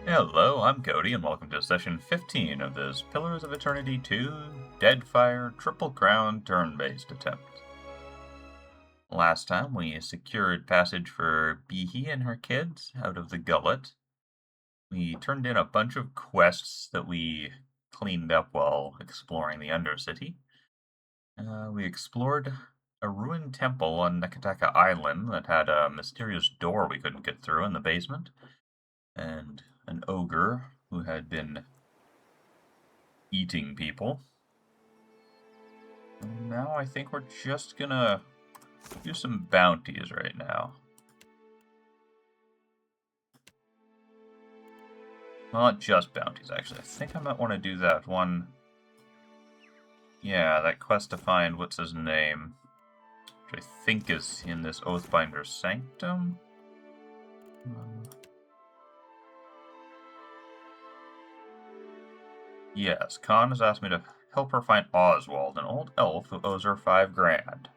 Hello, I'm Cody, and welcome to session 15 of this Pillars of Eternity 2 Deadfire Triple Crown turn-based attempt. Last time we secured passage for Behe and her kids out of the gullet. We turned in a bunch of quests that we cleaned up while exploring the Undercity. We explored a ruined temple on Nekataka Island that had a mysterious door we couldn't get through in the basement, and an ogre who had been eating people. And now I think we're just gonna do some bounties right now. Well, not just bounties, actually. I think I might want to do that one. Yeah, that quest to find what's his name, which I think is in this Oathbinder's Sanctum. Yes, Khan has asked me to help her find Oswald, an old elf who owes her 5 grand.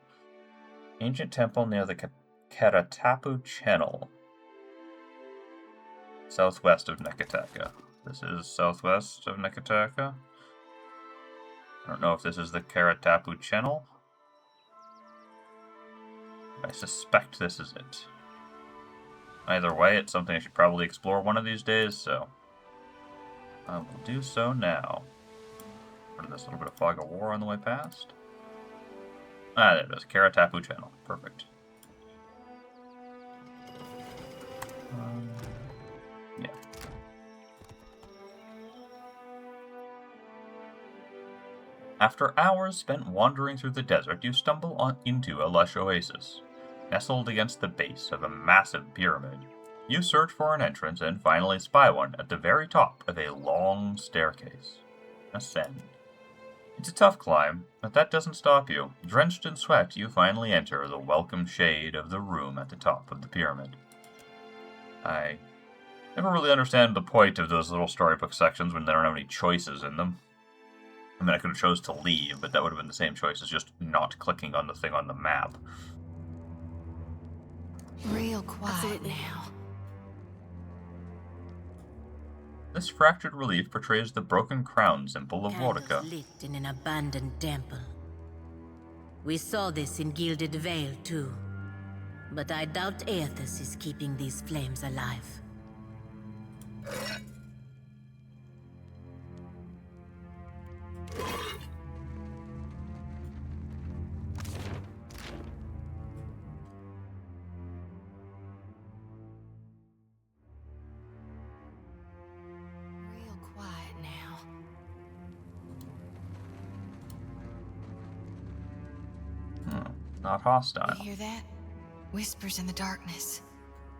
Ancient temple near the Karatapu Channel, southwest of Nekataka. This is southwest of Nekataka. I don't know if this is the Karatapu Channel. I suspect this is it. Either way, it's something I should probably explore one of these days, so I will do so now. What is this, a little bit of fog of war on the way past? Ah, there it is, Karatapu Channel. Perfect. Yeah. After hours spent wandering through the desert, you stumble into a lush oasis. Nestled against the base of a massive pyramid, you search for an entrance and finally spy one at the very top of a long staircase. Ascend. It's a tough climb, but that doesn't stop you. Drenched in sweat, you finally enter the welcome shade of the room at the top of the pyramid. I never really understand the point of those little storybook sections when there don't have any choices in them. I mean, I could have chose to leave, but that would have been the same choice as just not clicking on the thing on the map. Real quiet now. This fractured relief portrays the broken crown symbol of Vortica. Lit in an abandoned temple. We saw this in Gilded Vale too, but I doubt Aethys is keeping these flames alive. Real quiet now. Not hostile. You hear that? Whispers in the darkness.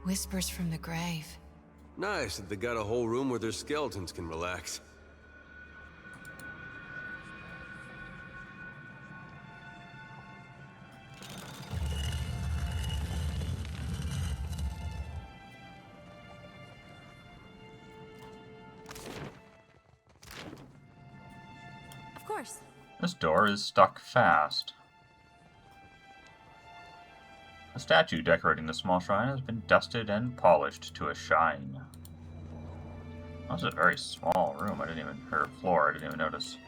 Whispers from the grave. Nice that they got a whole room where their skeletons can relax. Of course. This door is stuck fast. The statue decorating the small shrine has been dusted and polished to a shine. That was a very small room. Or floor, I didn't even notice.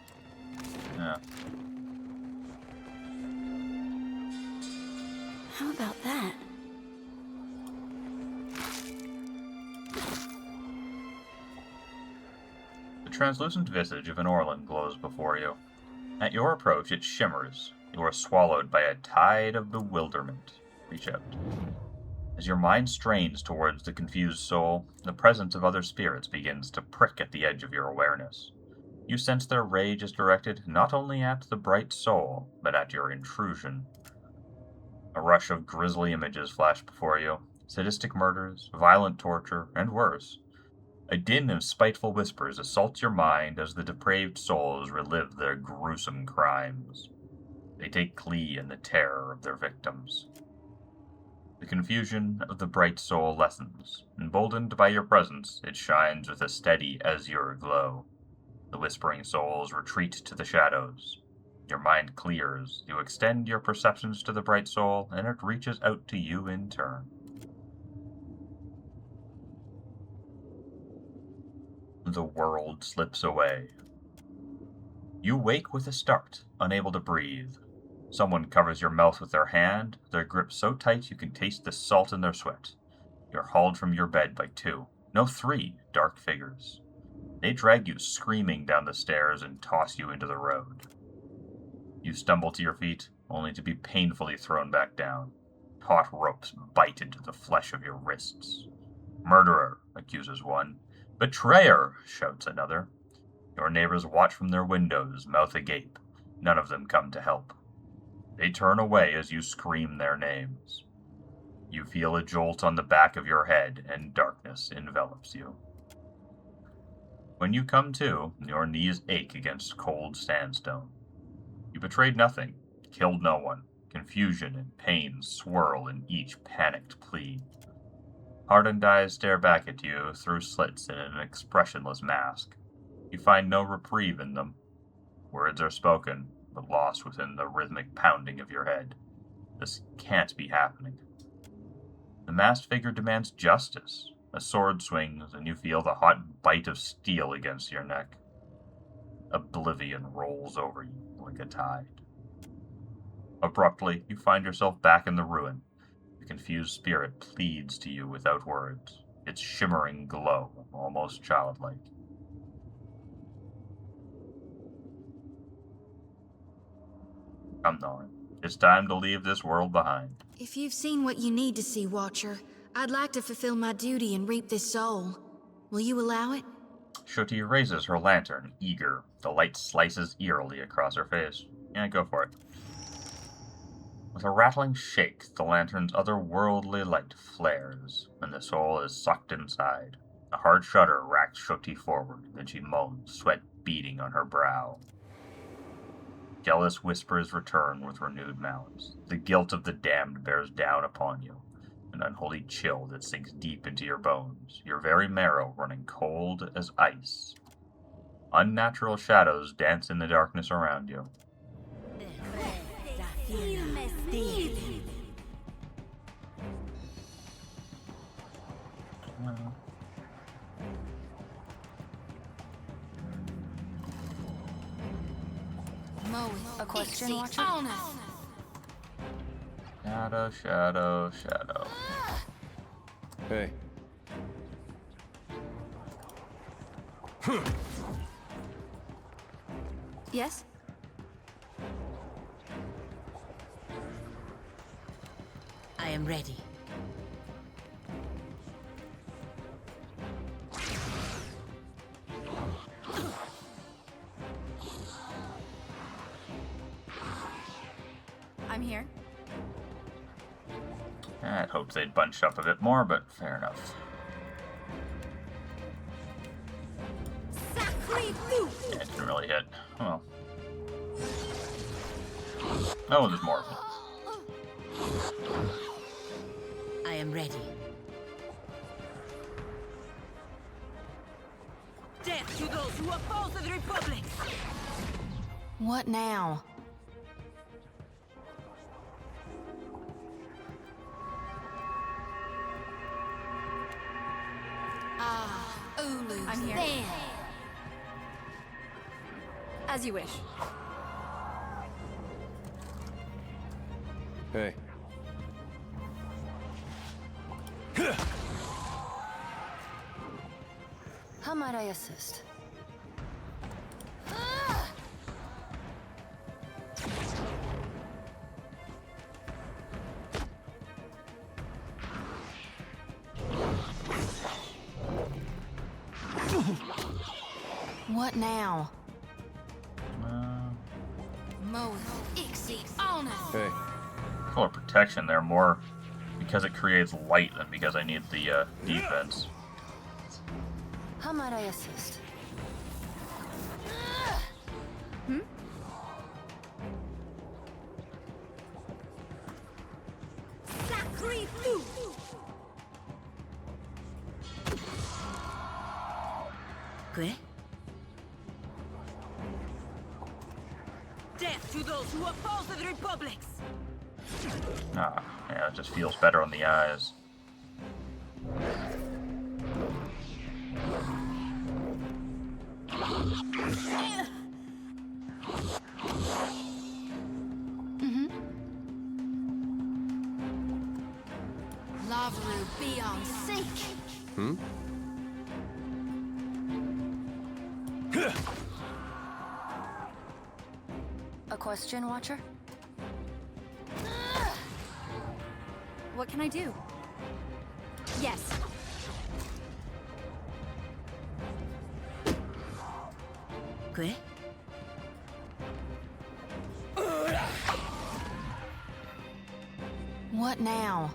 Yeah. How about that? The translucent visage of an Orlan glows before you. At your approach, it shimmers. You are swallowed by a tide of bewilderment. Reach out. As your mind strains towards the confused soul, the presence of other spirits begins to prick at the edge of your awareness. You sense their rage is directed not only at the bright soul, but at your intrusion. A rush of grisly images flash before you. Sadistic murders, violent torture, and worse. A din of spiteful whispers assaults your mind as the depraved souls relive their gruesome crimes. They take glee in the terror of their victims. The confusion of the bright soul lessens. Emboldened by your presence, it shines with a steady azure glow. The whispering souls retreat to the shadows. Your mind clears, you extend your perceptions to the bright soul, and it reaches out to you in turn. the world slips away. You wake with a start, unable to breathe. Someone covers your mouth with their hand, their grip so tight you can taste the salt in their sweat. You're hauled from your bed by 2, no 3, dark figures. They drag you screaming down the stairs and toss you into the road. You stumble to your feet, only to be painfully thrown back down. Taut ropes bite into the flesh of your wrists. Murderer, accuses one. Betrayer, shouts another. Your neighbors watch from their windows, mouth agape. None of them come to help. They turn away as you scream their names. You feel a jolt on the back of your head, and darkness envelops you. When you come to, your knees ache against cold sandstone. You betrayed nothing, killed no one. Confusion and pain swirl in each panicked plea. Hardened eyes stare back at you through slits in an expressionless mask. You find no reprieve in them. Words are spoken, but lost within the rhythmic pounding of your head. This can't be happening. The masked figure demands justice. A sword swings, and you feel the hot bite of steel against your neck. Oblivion rolls over you like a tide. Abruptly, you find yourself back in the ruin. The confused spirit pleads to you without words, its shimmering glow almost childlike. Come on, it's time to leave this world behind. If you've seen what you need to see, Watcher, I'd like to fulfill my duty and reap this soul. Will you allow it? Shoti raises her lantern, eager. The light slices eerily across her face. Yeah, go for it. With a rattling shake, the lantern's otherworldly light flares, and the soul is sucked inside. A hard shudder racks Shoti forward, then she moans, sweat beading on her brow. Jealous whispers return with renewed malice. The guilt of the damned bears down upon you, an unholy chill that sinks deep into your bones, your very marrow running cold as ice. Unnatural shadows dance in the darkness around you. A question, Watcher? Shadow, shadow, shadow. Hey. Yes? I am ready. I'm here. I'd hoped they'd bunched up a bit more, but fair enough. Yeah, it didn't really hit. Oh well. Oh, there's more of them. I am ready. Death to those who oppose the Republic! What now? Ulu's I'm here. there. As you wish. Hey. How might I assist? What now? Moe, Ixie, on us. Hey. Color protection there more because it creates light than because I need the defense. How might I assist? Que? Death to those who oppose the Republics! Ah, yeah, it just feels better on the eyes. beyond seek. Hmm? A question, Watcher? What can I do? Yes. Que? What now?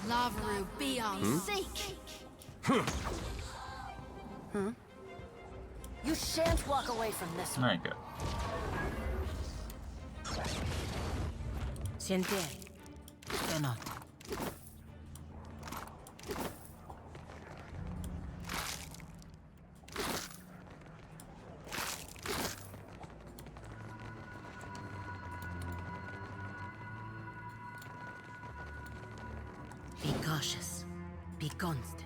Lavaru beyond seek. You shan't walk away from this one. There you go. Siente. Cannot. Be cautious. Be constant.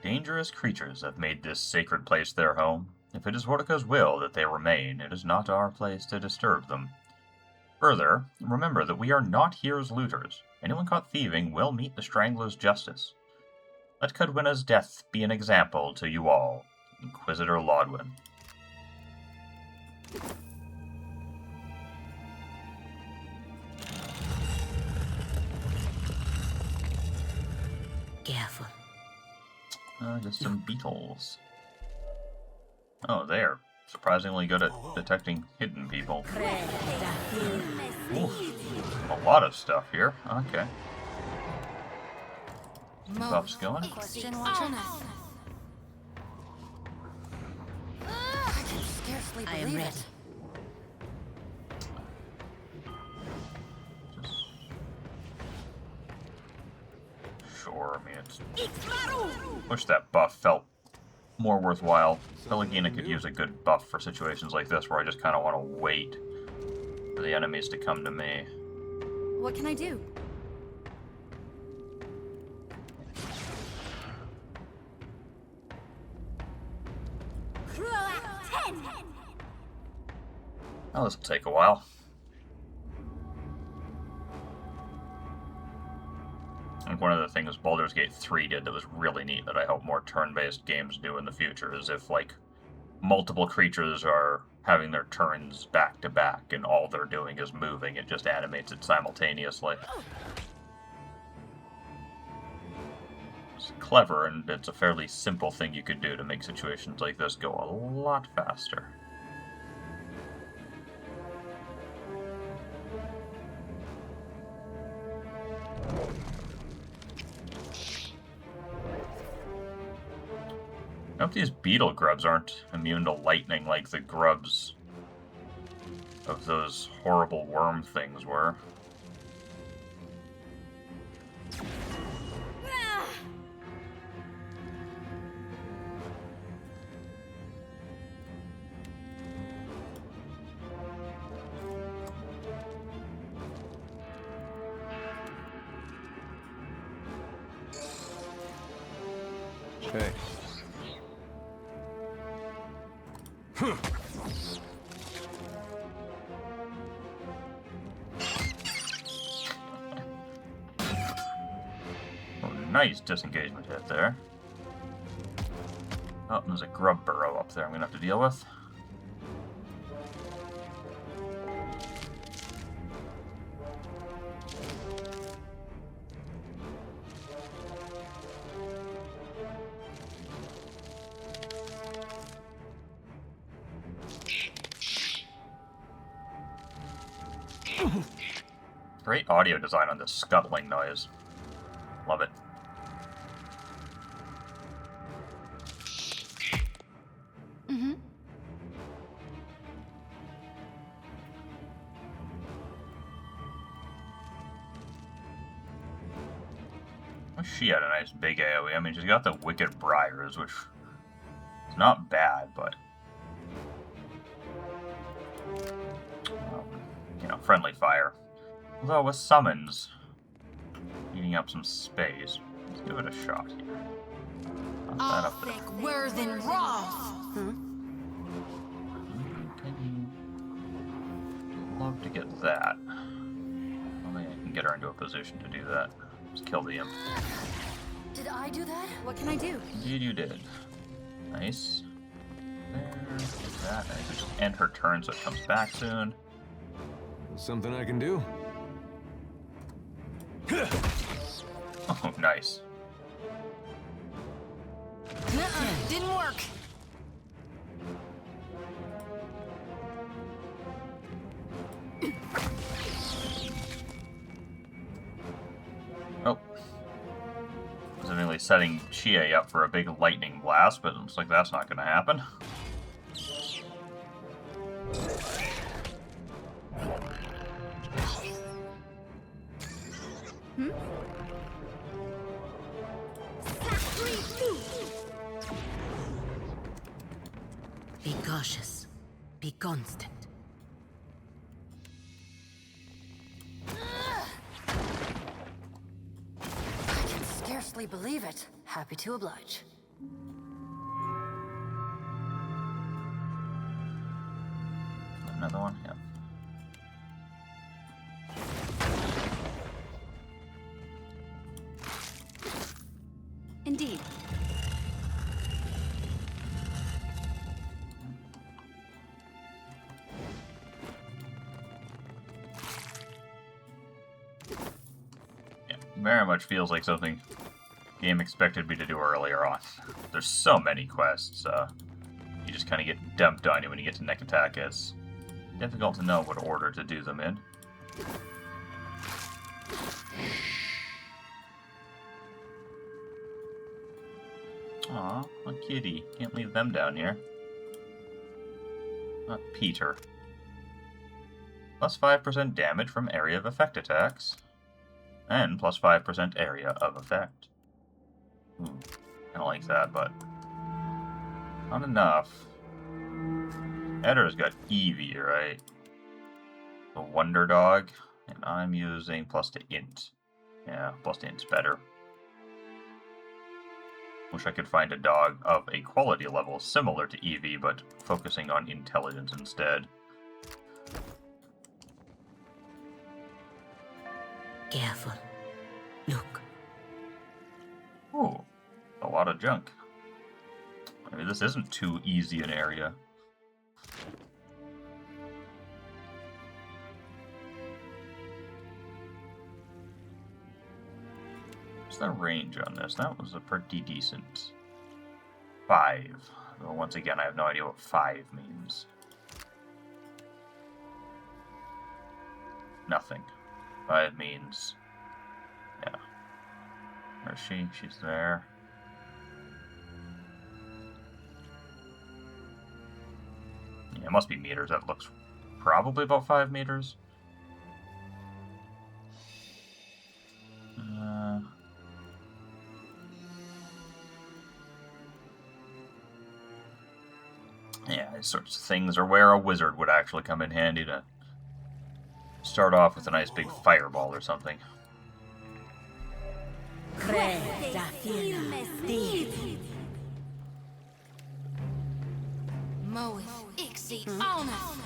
Dangerous creatures have made this sacred place their home. If it is Vortica's will that they remain, it is not our place to disturb them. Further, remember that we are not here as looters. Anyone caught thieving will meet the Strangler's justice. Let Cadwina's death be an example to you all. Inquisitor Lodwin. Careful. Just some beetles. Oh, they're surprisingly good at detecting hidden people. Ooh, a lot of stuff here. Okay. Buffs going. Question, Watcher? I can scarcely I am believe ready. it. Just... Sure, I mean, it's... Wish that buff felt more worthwhile. Pelagina could use a good buff for situations like this where I just kind of want to wait for the enemies to come to me. What can I do? Oh, this will take a while. I think one of the things Baldur's Gate 3 did that was really neat that I hope more turn-based games do in the future is if, like, multiple creatures are having their turns back to back and all they're doing is moving, it just animates it simultaneously. It's clever, and it's a fairly simple thing you could do to make situations like this go a lot faster. I hope these beetle grubs aren't immune to lightning like the grubs of those horrible worm things were. Okay. Oh, nice disengagement hit there. Oh, there's a grub burrow up there I'm gonna have to deal with. Great audio design on this scuttling noise. Love it. Oh she had a nice big AoE. I mean, she's got the Wicked Briars, which is not bad, but you know, friendly fire. Although with summons, eating up some space. Let's give it a shot here. Not that up there. Thick Worthen Roth. Love to get that. Only I can get her into a position to do that. Just kill the imp. Did I do that? What can I do? Indeed you did. Nice. There. Get that. I can just end her turn so it comes back soon. Something I can do? Oh, nice. Didn't work. Oh. I was immediately setting Chie up for a big lightning blast, but it looks like that's not going to happen. Be cautious. Be constant. I can scarcely believe it. Happy to oblige. Another one? Yep. Indeed. Yeah, very much feels like something game expected me to do earlier on. There's so many quests, you just kind of get dumped on you when you get to neck attack. It's difficult to know what order to do them in. Aw, a kitty. Can't leave them down here. Not Peter. Plus 5% damage from area of effect attacks. And plus 5% area of effect. Kinda like that, but not enough. Eddar's got Eevee, right? The Wonder Dog. And I'm using plus to int. Yeah, plus to int's better. Wish I could find a dog of a quality level similar to Eevee, but focusing on intelligence instead. Careful. Look. Ooh, a lot of junk. Maybe this isn't too easy an area. What's the range on this? That was a pretty decent 5. Though once again, I have no idea what 5 means. Nothing. 5 means... yeah. Where's she? She's there. Yeah, it must be meters. That looks probably about 5 meters. Yeah, these sorts of things are where a wizard would actually come in handy to start off with a nice big fireball or something. Moeth Ixie Oneth.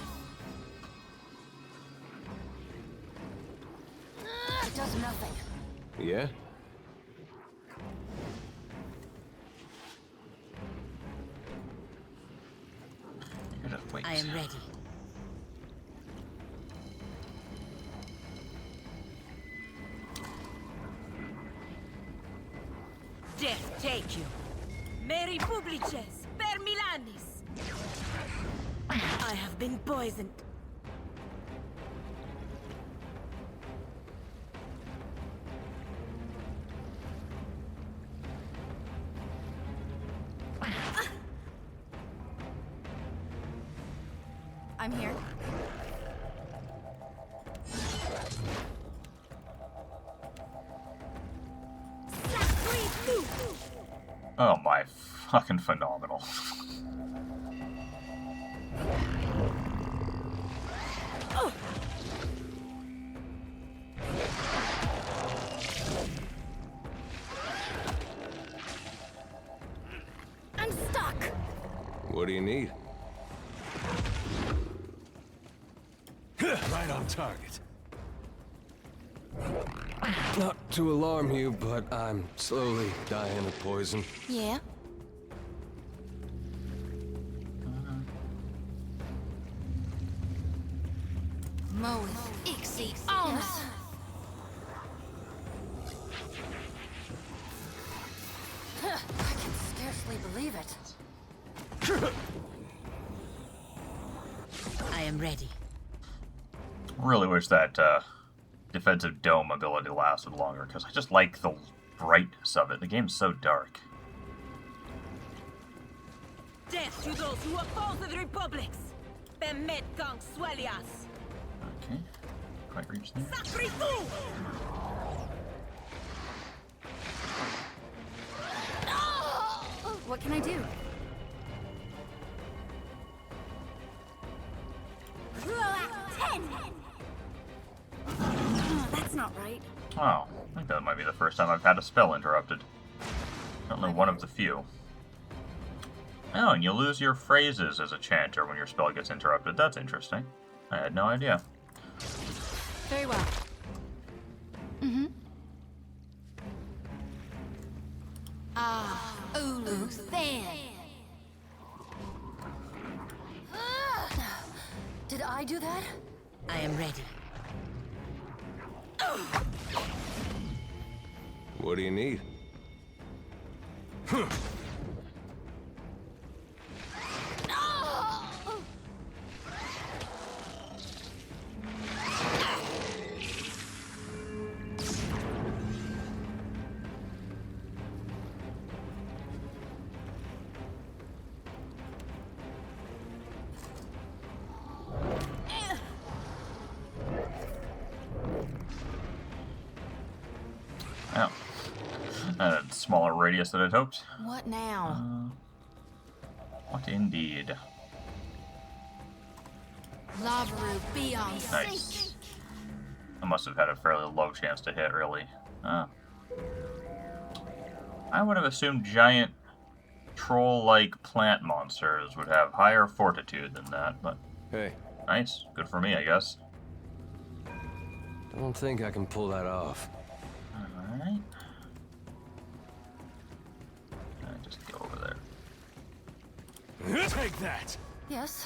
It does nothing. Yeah? You just wait. I am ready. Death take you. Meri Publices, per Milanis. I have been poisoned. I'm here. Oh my, fucking phenomenal. I'm stuck. What do you need? Right on target. Not to alarm you, but I'm slowly dying of poison. Yeah? Moe, Ixie, on! I can scarcely believe it. I am ready. Really wish that defensive dome ability lasted longer, because I just like the brightness of it. The game's so dark. Death to those who oppose the republics! Bemet gang swelias! Okay. Quite reach there. Sacrifu! What can I do? That's not right. Oh, I think that might be the first time I've had a spell interrupted. Certainly one of the few. Oh, and you lose your phrases as a chanter when your spell gets interrupted. That's interesting. I had no idea. Very well. Mm-hmm. Ah, Ulu, Than. Did I do that? I am ready. What do you need? Oh. A smaller radius than I'd hoped. What now? What indeed? Lavaru, be on sync. Nice. I must have had a fairly low chance to hit, really. I would have assumed giant troll-like plant monsters would have higher fortitude than that, but Hey, nice. Good for me, I guess. don't think I can pull that off. Alright. Just go over there. Take that! Yes.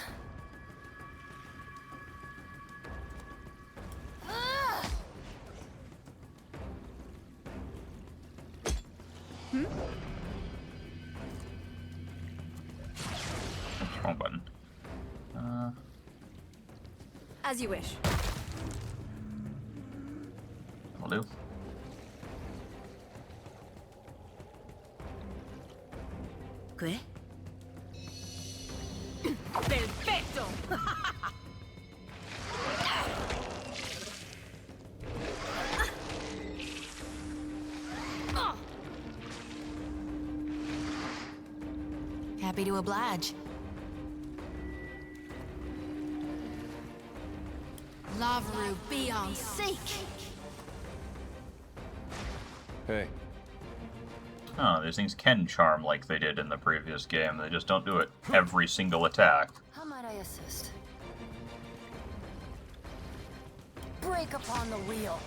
Oops, wrong button. As you wish. Will do. ¿Qué? Perfecto! Happy to oblige. Lavaru, be on sync. Hey, Oh, these things can charm like they did in the previous game. They just don't do it every single attack. How might I assist? Break upon the wheel.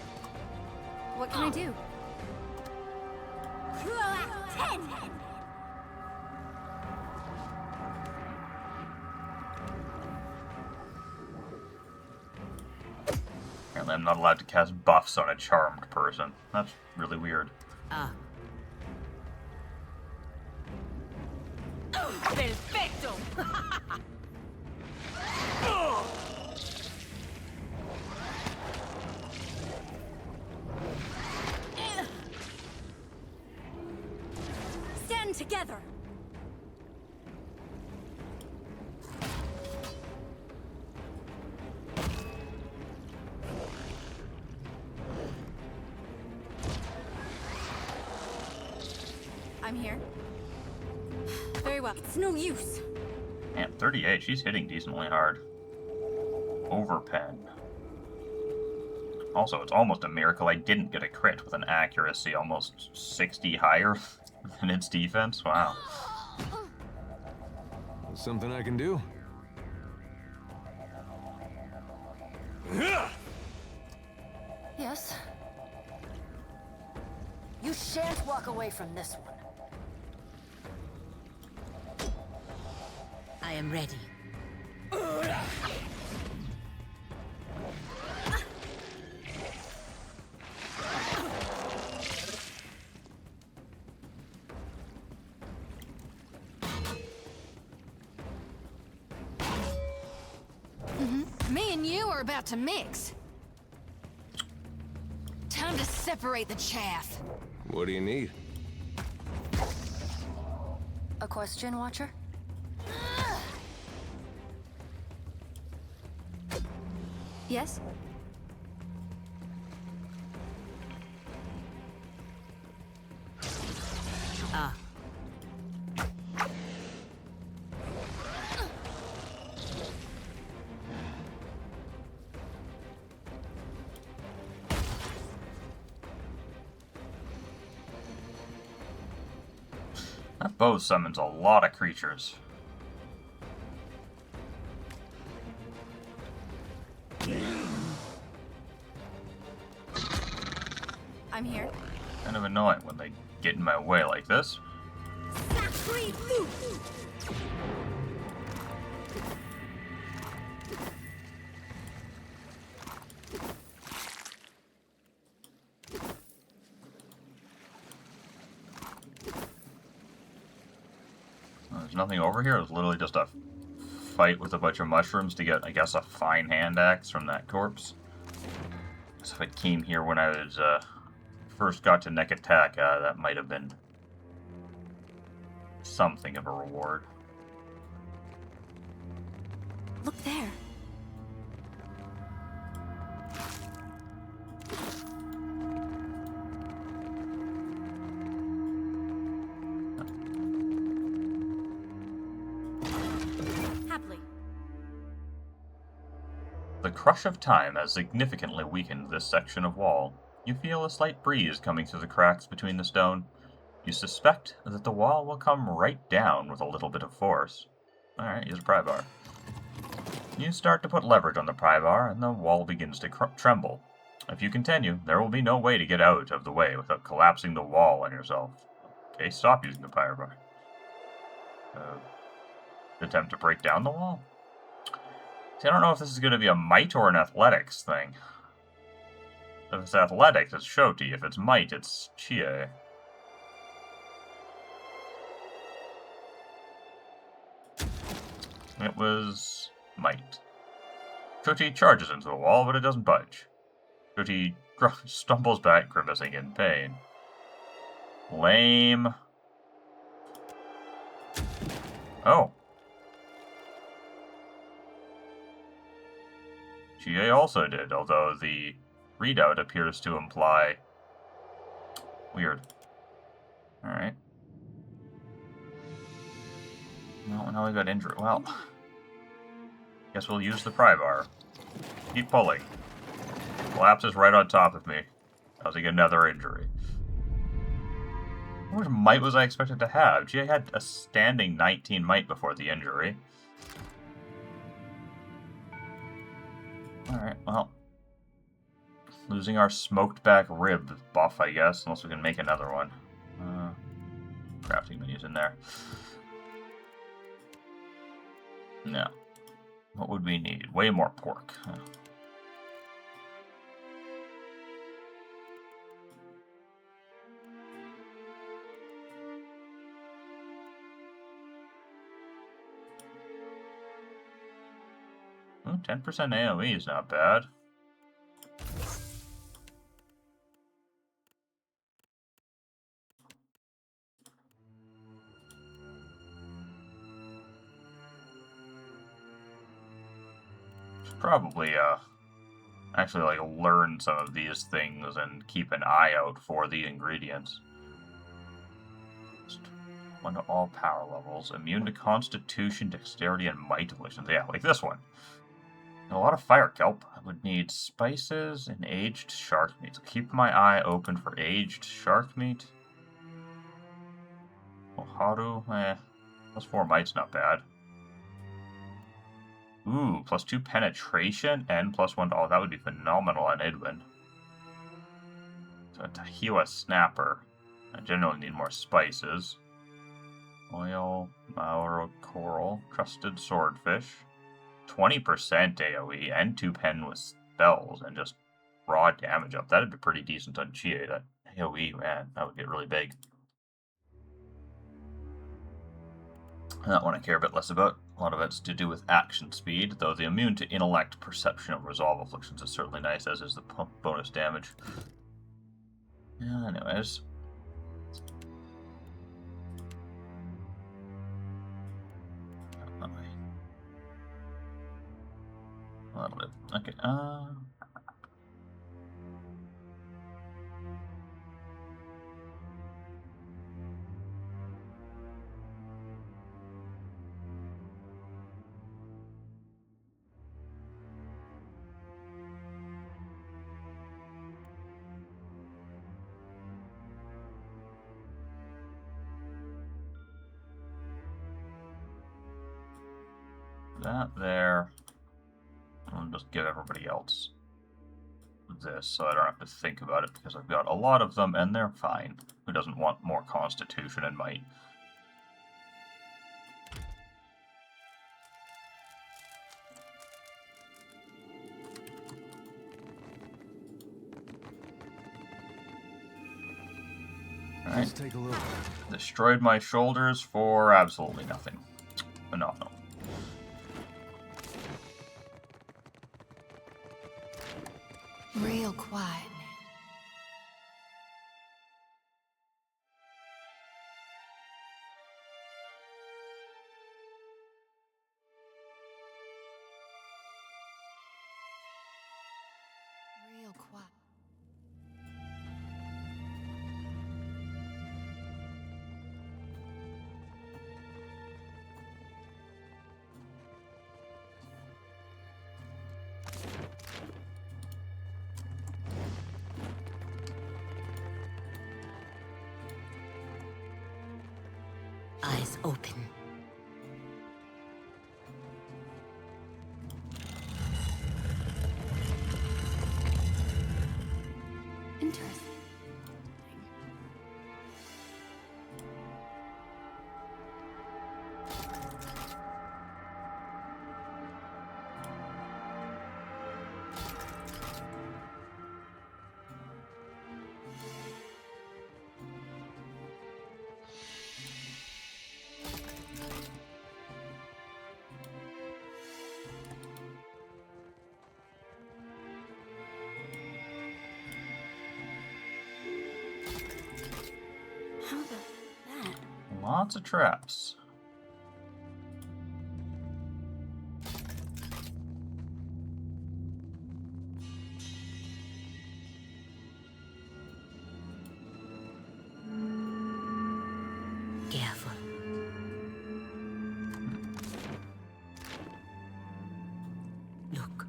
What can I do? Apparently I'm not allowed to cast buffs on a charmed person. That's really weird. Ah. Perfecto! Stand together. I'm here. very well. It's no use. Man, 38. She's hitting decently hard. Overpen. Also, it's almost a miracle I didn't get a crit with an accuracy almost 60 higher than its defense. Wow. Something I can do? Yes? You shan't walk away from this one. I am ready. Me and you are about to mix. Time to separate the chaff. What do you need? A question, Watcher? Yes? Ah. That bow summons a lot of creatures. I'm here. Kind of annoying when they get in my way like this. There's nothing over here. It's literally just a fight with a bunch of mushrooms to get, I guess, a fine hand axe from that corpse. So if it came here when I was, first got to neck attack, that might have been something of a reward. Look there. Happily. The crush of time has significantly weakened this section of wall. You feel a slight breeze coming through the cracks between the stone. You suspect that the wall will come right down with a little bit of force. Alright, use a pry bar. You start to put leverage on the pry bar, and the wall begins to tremble. If you continue, there will be no way to get out of the way without collapsing the wall on yourself. Okay, stop using the pry bar. Attempt to break down the wall? See, I don't know if this is going to be a might or an athletics thing. If it's athletics, it's Shoti. If it's might, it's Chie. It was might. Shoti charges into the wall, but it doesn't budge. Shoti stumbles back, grimacing in pain. Lame. Oh. Chie also did, although the readout appears to imply... Weird. Alright. No, now we got injured. Well, guess we'll use the pry bar. Keep pulling. Collapses right on top of me, causing another injury. How much might was I expected to have? Gee, I had a standing 19 might before the injury. Alright, well. Losing our smoked back rib buff, I guess, unless we can make another one. Crafting menu's in there. No. What would we need? Way more pork. Huh. Oh, 10% AoE is not bad. Probably, actually, like, learn some of these things and keep an eye out for the ingredients. Just One to all power levels. Immune to constitution, dexterity, and might afflictions. Yeah, like this one. And a lot of fire kelp. I would need spices and aged shark meat. So keep my eye open for aged shark meat. Oharu, +4 might's not bad. Ooh, +2 penetration and +1. Oh, that would be phenomenal on Idwin. So a Tahiwa snapper. I generally need more spices. Oil, Mauro coral, crusted swordfish. 20% AoE and 2 pen with spells and just raw damage up. That'd be pretty decent on Chie. That AoE, man, that would get really big. That one I care a bit less about. A lot of it's to do with action speed, though the immune to intellect, perception, and resolve afflictions is certainly nice, as is the bonus damage. Yeah, anyways. That'll do. Okay, that there. I'll just give everybody else this so I don't have to think about it because I've got a lot of them and they're fine. Who doesn't want more constitution and might? Alright. Let's take a look. Destroyed my shoulders for absolutely nothing. Phenomenal. Real quiet. Real quiet. Eyes open. Interesting. How about that? Lots of traps. Careful. Look.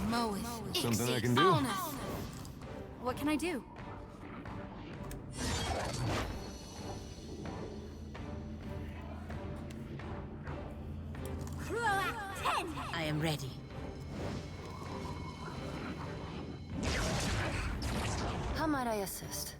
Moe it. Something I can do? What can I do? I am ready. How might I assist?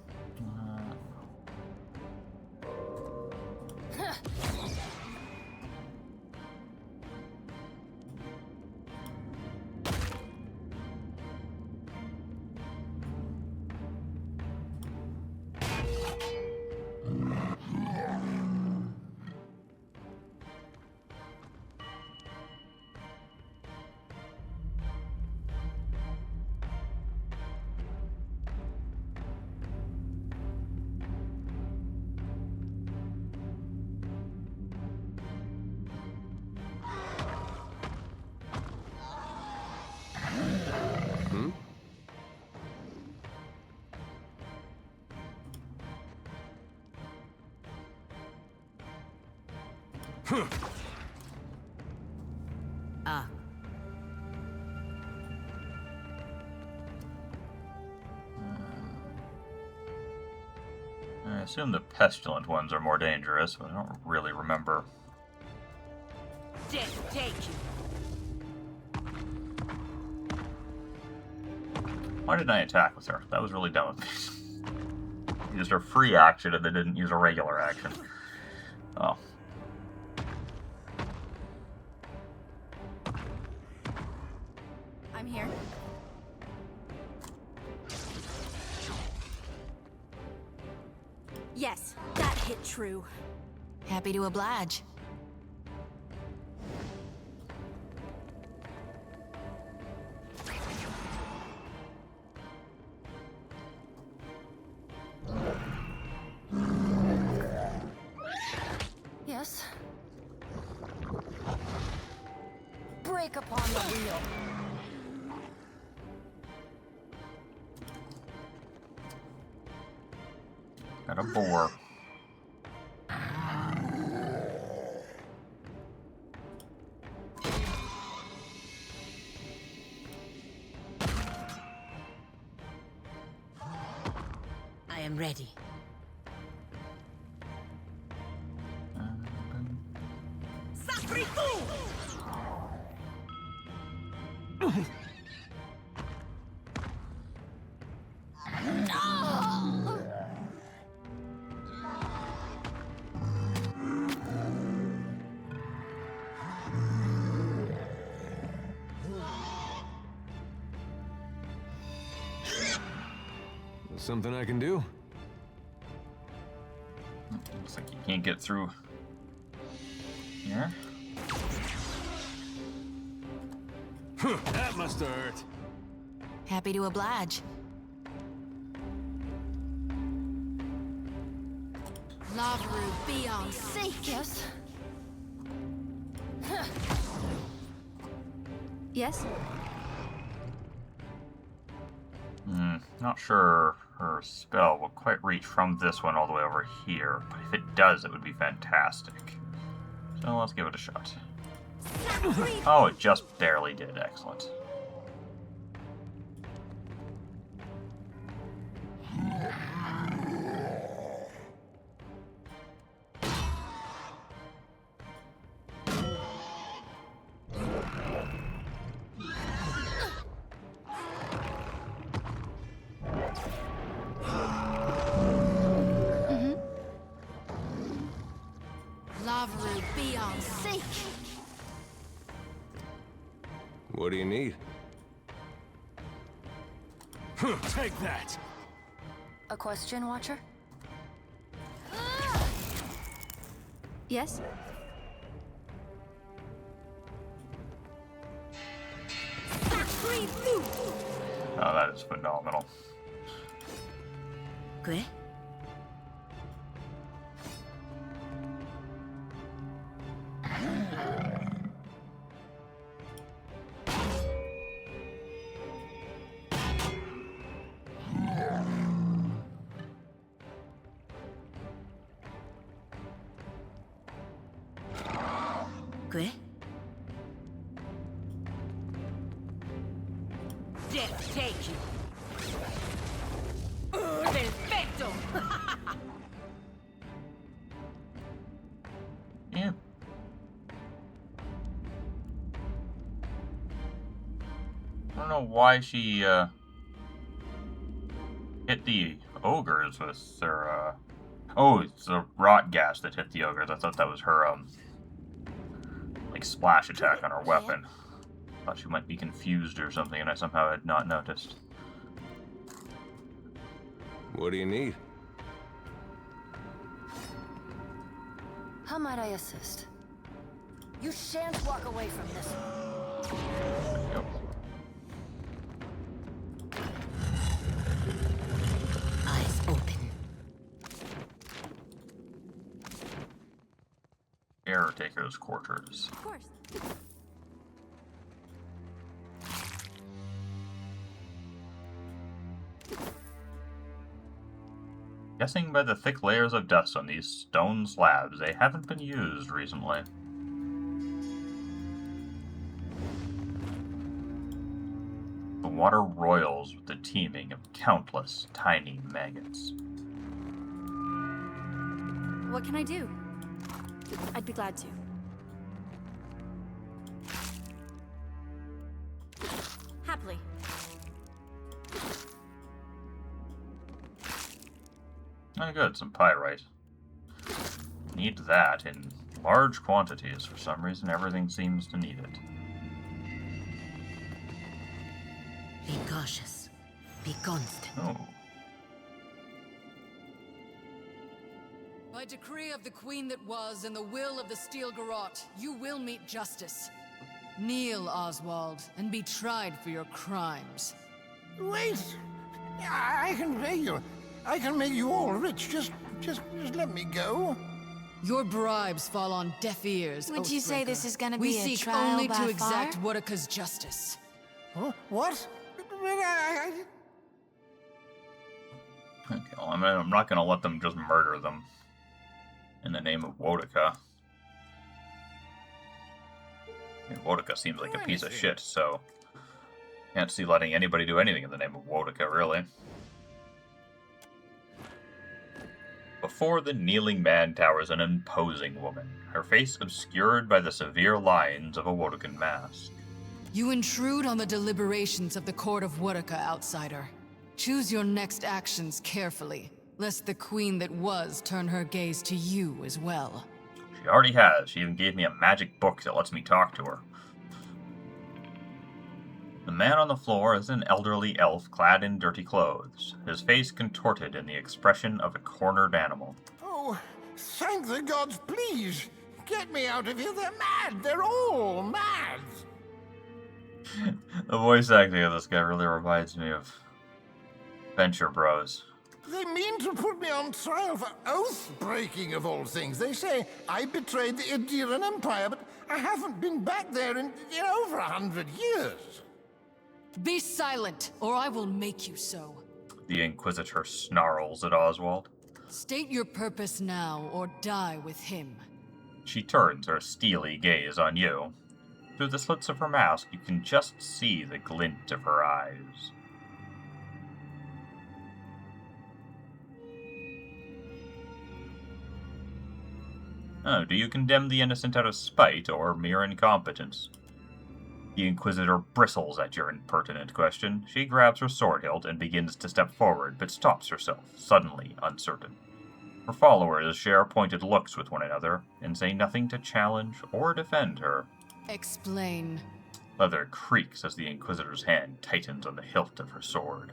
Ah. I assume the pestilent ones are more dangerous, but I don't really remember. Death take you. Why didn't I attack with her? That was really dumb of me. Used her free action and then didn't use a regular action. Oh. I'm here. Yes, that hit true. Happy to oblige. Yes. Break upon the wheel. Got a boar. I am ready. Something I can do? Looks like you can't get through here. That must hurt. Happy to oblige. Lavru, be on sake. Yes. Yes? Not sure her spell will quite reach from this one all the way over here, but if it does, it would be fantastic. So let's give it a shot. Oh, it just barely did. Excellent. Lavru, be on sake. What do you need? Take that! A question, Watcher? Yes? Oh, that is phenomenal. ¿Qué? ¿Qué? Death take you. Perfecto. Yeah. I don't know why she hit the ogres with her. Oh, it's the rot gas that hit the ogres. I thought that was her like splash attack on her weapon. Thought she might be confused or something, and I somehow had not noticed. What do you need? How might I assist? You shan't walk away from this one. Yep. Eyes open. Caretaker's quarters. Of course. Guessing by the thick layers of dust on these stone slabs, they haven't been used recently. water roils with the teeming of countless tiny maggots. What can I do? I'd be glad to. Happily. Oh, good, some pyrite. Need that in large quantities. For some reason, everything seems to need it. Be cautious. Be constant. Oh. By decree of the Queen that was and the will of the Steel Garrote, you will meet justice. Kneel, Oswald, and be tried for your crimes. Wait! I can pay you. I can make you all rich. Just let me go. Your bribes fall on deaf ears, Would you say Oathbreaker. this is gonna We be a seek trial only by to exact fire? Wotika's justice. Huh? What? Okay, well, I'm not going to let them just murder them in the name of Wotica. I mean, Wotica seems like a piece of shit, so can't see letting anybody do anything in the name of Wotica, really. Before the kneeling man towers an imposing woman, her face obscured by the severe lines of a Wotican mask. You intrude on the deliberations of the Court of Wotica, outsider. Choose your next actions carefully, lest the Queen that was turn her gaze to you as well. She already has. She even gave me a magic book that lets me talk to her. The man on the floor is an elderly elf clad in dirty clothes, his face contorted in the expression of a cornered animal. Oh, thank the gods, please! Get me out of here! They're mad! They're all mad! The voice acting of this guy really reminds me of Venture Bros. They mean to put me on trial for oath-breaking, of all things. They say I betrayed the Idiran Empire, but I haven't been back there in over 100 years. Be silent, or I will make you so. The Inquisitor snarls at Oswald. State your purpose now, or die with him. She turns her steely gaze on you. Through the slits of her mask, you can just see the glint of her eyes. Oh, do you condemn the innocent out of spite or mere incompetence? The Inquisitor bristles at your impertinent question. She grabs her sword hilt and begins to step forward, but stops herself, suddenly uncertain. Her followers share pointed looks with one another, and say nothing to challenge or defend her. Explain. Leather creaks as the Inquisitor's hand tightens on the hilt of her sword.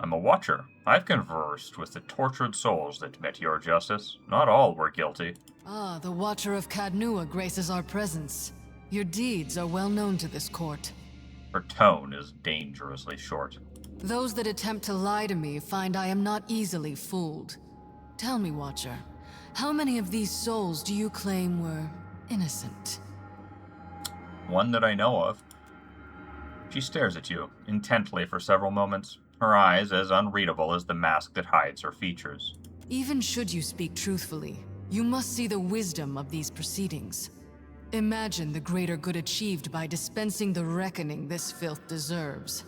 I'm a watcher. I've conversed with the tortured souls that met your justice. Not all were guilty. Ah, the Watcher of Cadnua graces our presence. Your deeds are well known to this court. Her tone is dangerously short. Those that attempt to lie to me find I am not easily fooled. Tell me, Watcher, how many of these souls do you claim were innocent? One that I know of. She stares at you, intently for several moments, her eyes as unreadable as the mask that hides her features. Even should you speak truthfully, you must see the wisdom of these proceedings. Imagine the greater good achieved by dispensing the reckoning this filth deserves.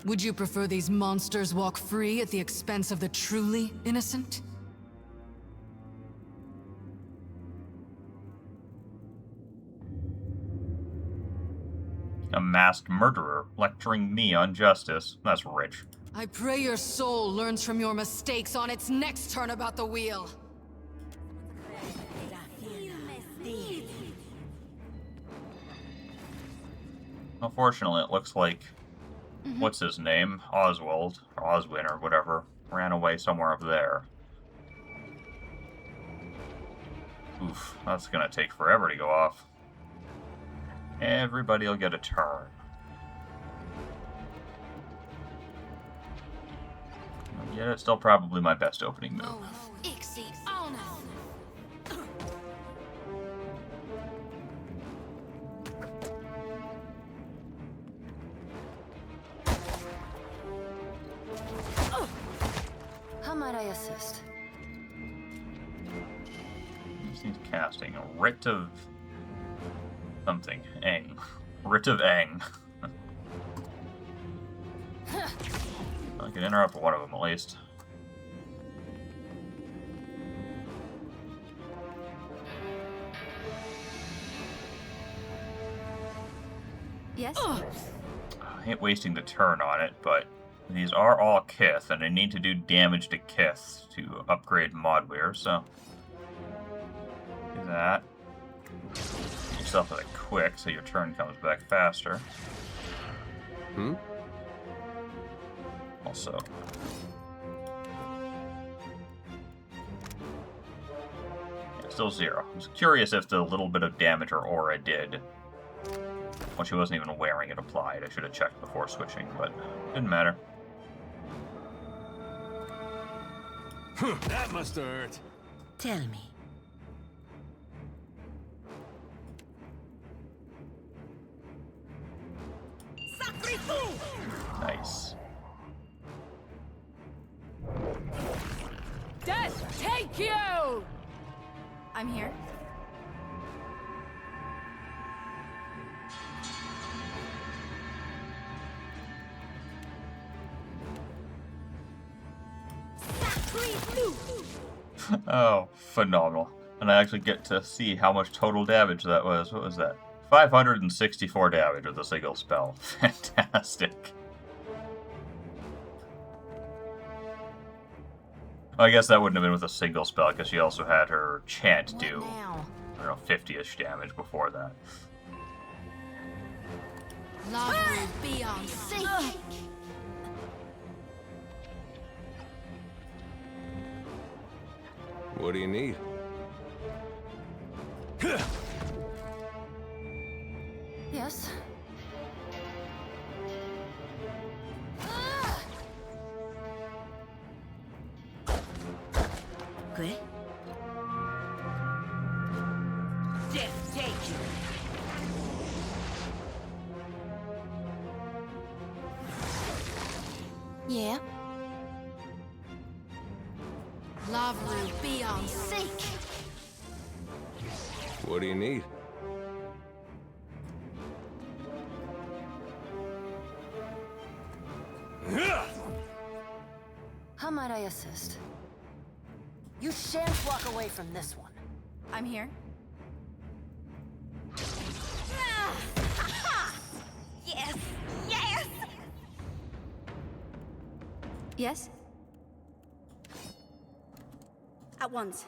Would you prefer these monsters walk free at the expense of the truly innocent? A masked murderer lecturing me on justice. That's rich. I pray your soul learns from your mistakes on its next turn about the wheel. Unfortunately, it looks like, what's his name? Oswald, or Oswin, or whatever, ran away somewhere up there. Oof, that's gonna take forever to go off. Everybody will get a turn. Yet it's still probably my best opening move. How might I assist? This needs casting. A writ of something. Ang. Writ of Aang. I can interrupt one of them at least. Yes? I hate wasting the turn on it, but these are all Kith, and I need to do damage to Kith to upgrade Modweir, so... do that. Get yourself with a quick, so your turn comes back faster. Also... yeah, still 0. I was curious if the little bit of damage her aura did. Well, she wasn't even wearing it applied. I should have checked before switching, but didn't matter. That must have hurt. Tell me. Nice. Death, take you! I'm here. Oh, phenomenal. And I actually get to see how much total damage that was. What was that? 564 damage with a single spell. Fantastic. Well, I guess that wouldn't have been with a single spell, because she also had her chant do, Now, I don't know, 50-ish damage before that. love will be on seek. What do you need? Yes? Okay? Death take you. Yeah. Love will be on seek. What do you need? How might I assist? You shan't walk away from this one. I'm here. Yes, yes. Yes? At once.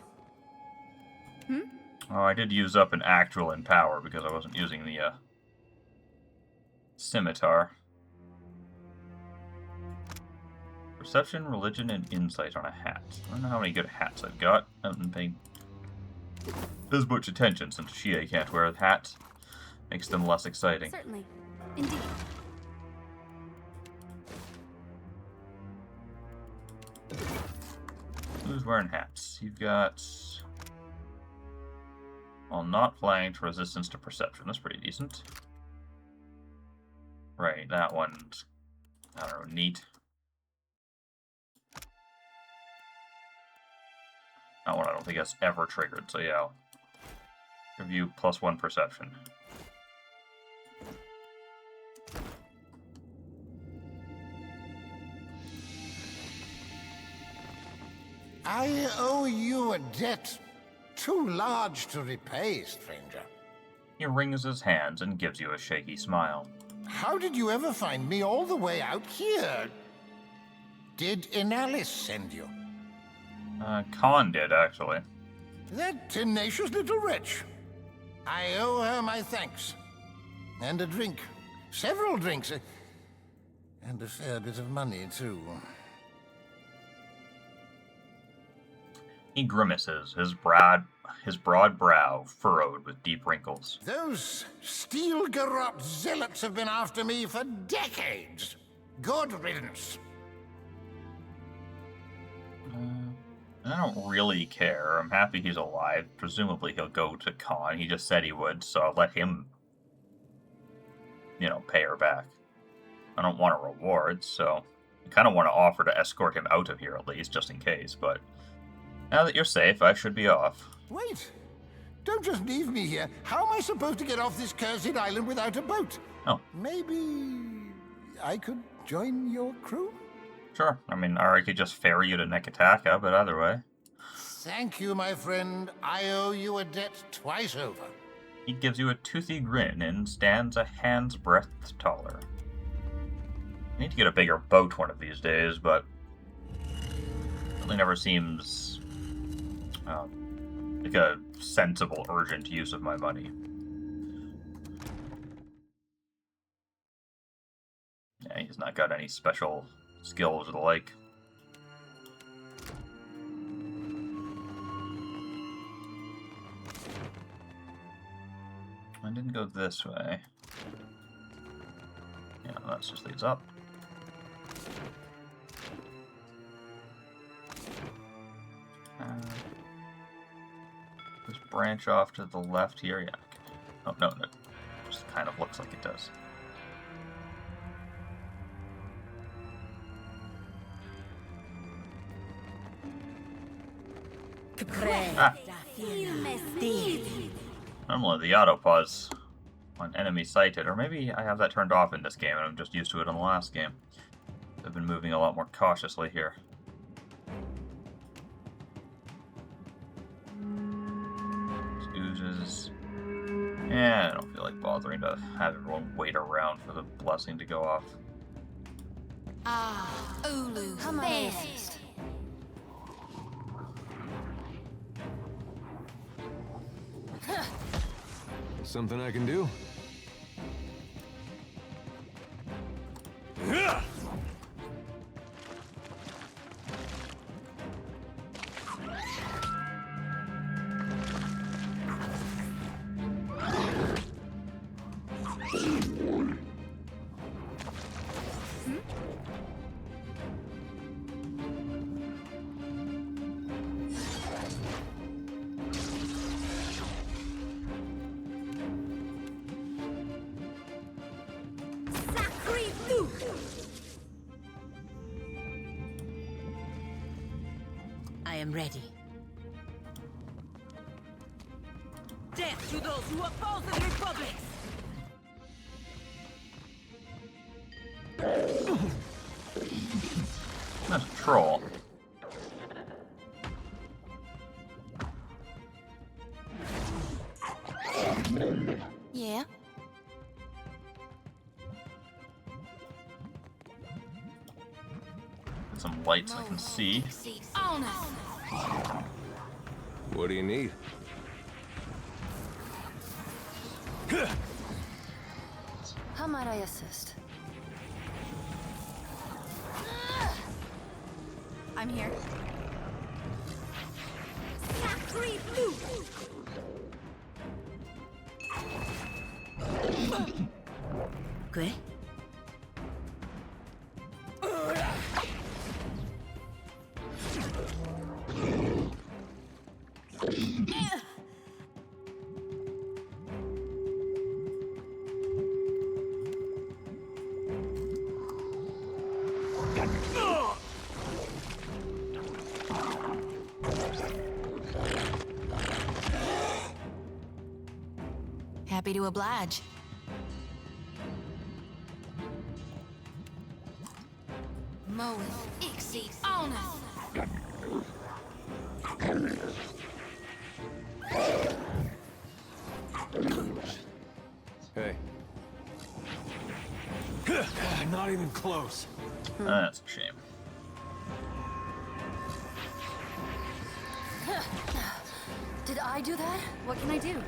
Oh, I did use up an actual Empower because I wasn't using the Scimitar. Perception, Religion, and Insight on a hat. I don't know how many good hats I've got. I haven't been paying as much attention since Shie can't wear hats. Makes them less exciting. Certainly. Indeed. Who's wearing hats? You've got... well, not flanked, resistance to perception. That's pretty decent. Right, that one's... I don't know, neat. That one I don't think has ever triggered, so yeah. I'll give you +1 perception. I owe you a debt too large to repay, stranger. He wrings his hands and gives you a shaky smile. How did you ever find me all the way out here? Did Inalis send you? Khan did, actually. That tenacious little wretch. I owe her my thanks. And a drink. Several drinks. And a fair bit of money, too. He grimaces, his broad brow furrowed with deep wrinkles. Those steel-garrote zealots have been after me for decades. Good riddance. I don't really care. I'm happy he's alive. Presumably he'll go to Khan. He just said he would, so I'll let him, you know, pay her back. I don't want a reward, so I kind of want to offer to escort him out of here at least, just in case, but now that you're safe, I should be off. Wait. Don't just leave me here. How am I supposed to get off this cursed island without a boat? Oh, Maybe I could join your crew? sure. I mean, or I could just ferry you to Nekataka, but either way. Thank you, my friend. I owe you a debt twice over. He gives you a toothy grin and stands a hand's breadth taller. I need to get a bigger boat one of these days, but really never seems like a sensible, urgent use of my money. Yeah, he's not got any special skills or the like. I didn't go this way. Yeah, that just leads up. Just branch off to the left here, yeah. Oh, no, it just kind of looks like it does. Ah. Normally the auto pause on enemy sighted, or maybe I have that turned off in this game and I'm just used to it in the last game. I've been moving a lot more cautiously here. Oozes. Yeah, I don't feel like bothering to have everyone wait around for the blessing to go off. Ah, Ulu, How might I assist? Something I can do? I am ready. Death to those who oppose the Republic! That's a troll. yeah? Get some lights I can see. On us! What do you need? How might I assist? I'm here. Okay. Happy to oblige. Moeth, Ixie, on us! Hey. Not even close. That's a shame. Did I do that? What can I do?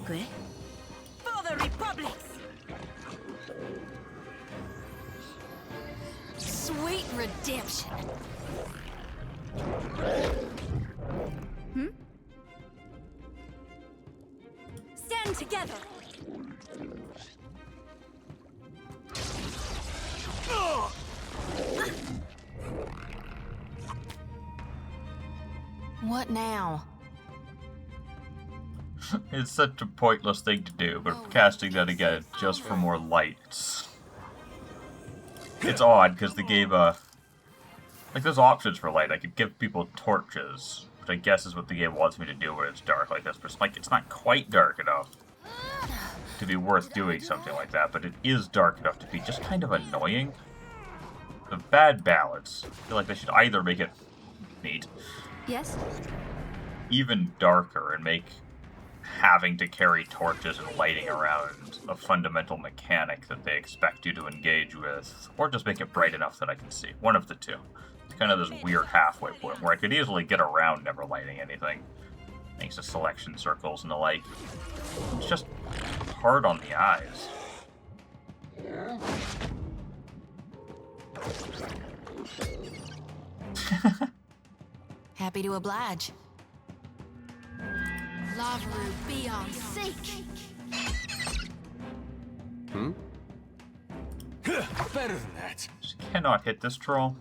Okay. For the Republic! Sweet redemption! Stand together! What now? It's such a pointless thing to do, but casting that again just for more light, it's odd because the game, like there's options for light. I could give people torches, which I guess is what the game wants me to do when it's dark like this, but it's like, it's not quite dark enough to be worth doing something like that, but it is dark enough to be just kind of annoying. A bad balance. I feel like they should either make it neat, Yes? even darker, and make having to carry torches and lighting around a fundamental mechanic that they expect you to engage with, or just make it bright enough that I can see. One of the two. It's kind of this weird halfway point where I could easily get around never lighting anything, thanks to selection circles and the like. It's just hard on the eyes. Happy to oblige. Lavru, be on sync. Better than that. Just cannot hit this troll.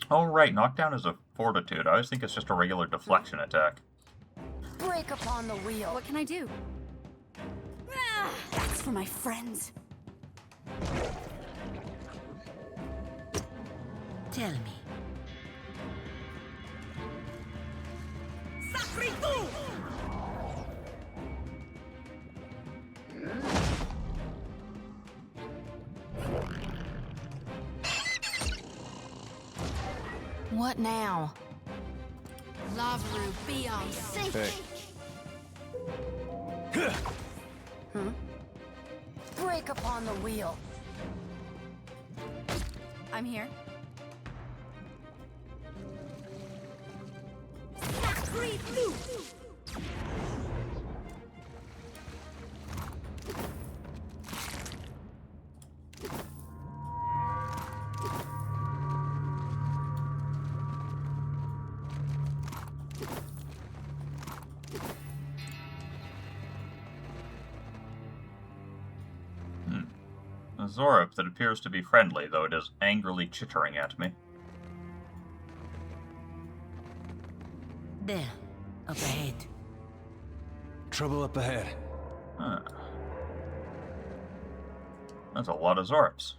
Oh right, knockdown is a fortitude. I always think it's just a regular deflection attack. Break upon the wheel. What can I do? That's for my friends. Tell me. What now? Lavru, be on sync. Hey. Break upon the wheel. I'm here. A Zorup that appears to be friendly, though it is angrily chittering at me. There, up ahead. Trouble up ahead. Huh. That's a lot of Zorups.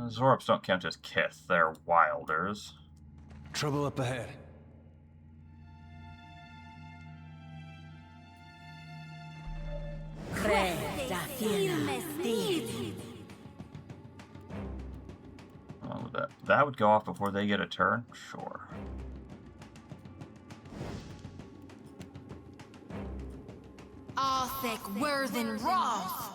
Zorups don't count as Kith, they're wilders. Trouble up ahead. Oh, that would go off before they get a turn? Sure. Arthek, Worthen, Roth.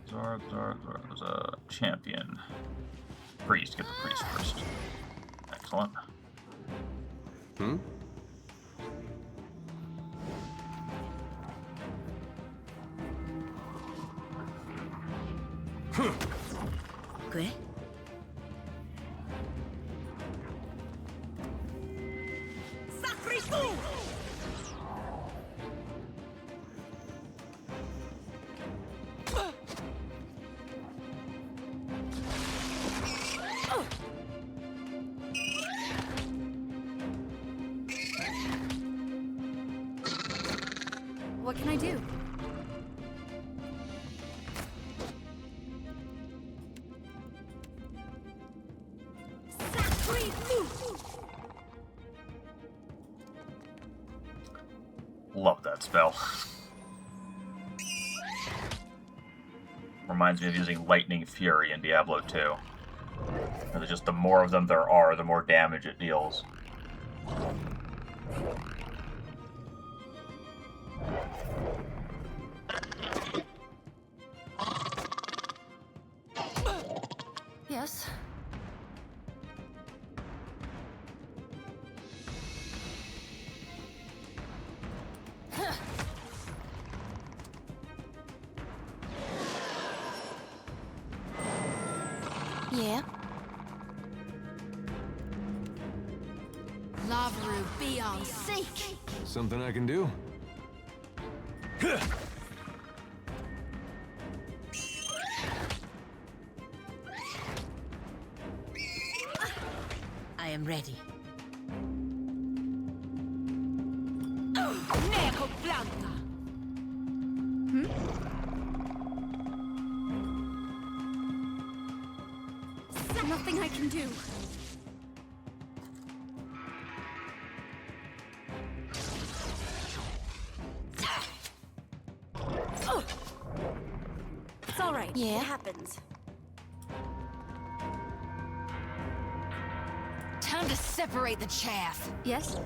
Zorup. There's a champion. Priest, get the priest first. Excellent. Okay. What can I do? Love that spell. Reminds me of using Lightning Fury in Diablo 2. And just the more of them there are, the more damage it deals. Yes. Yeah. Lavru, be on sync. Something I can do? am ready. Nothing I can do. It's all right. Yeah? It happens. Time to separate the chaff. Yes?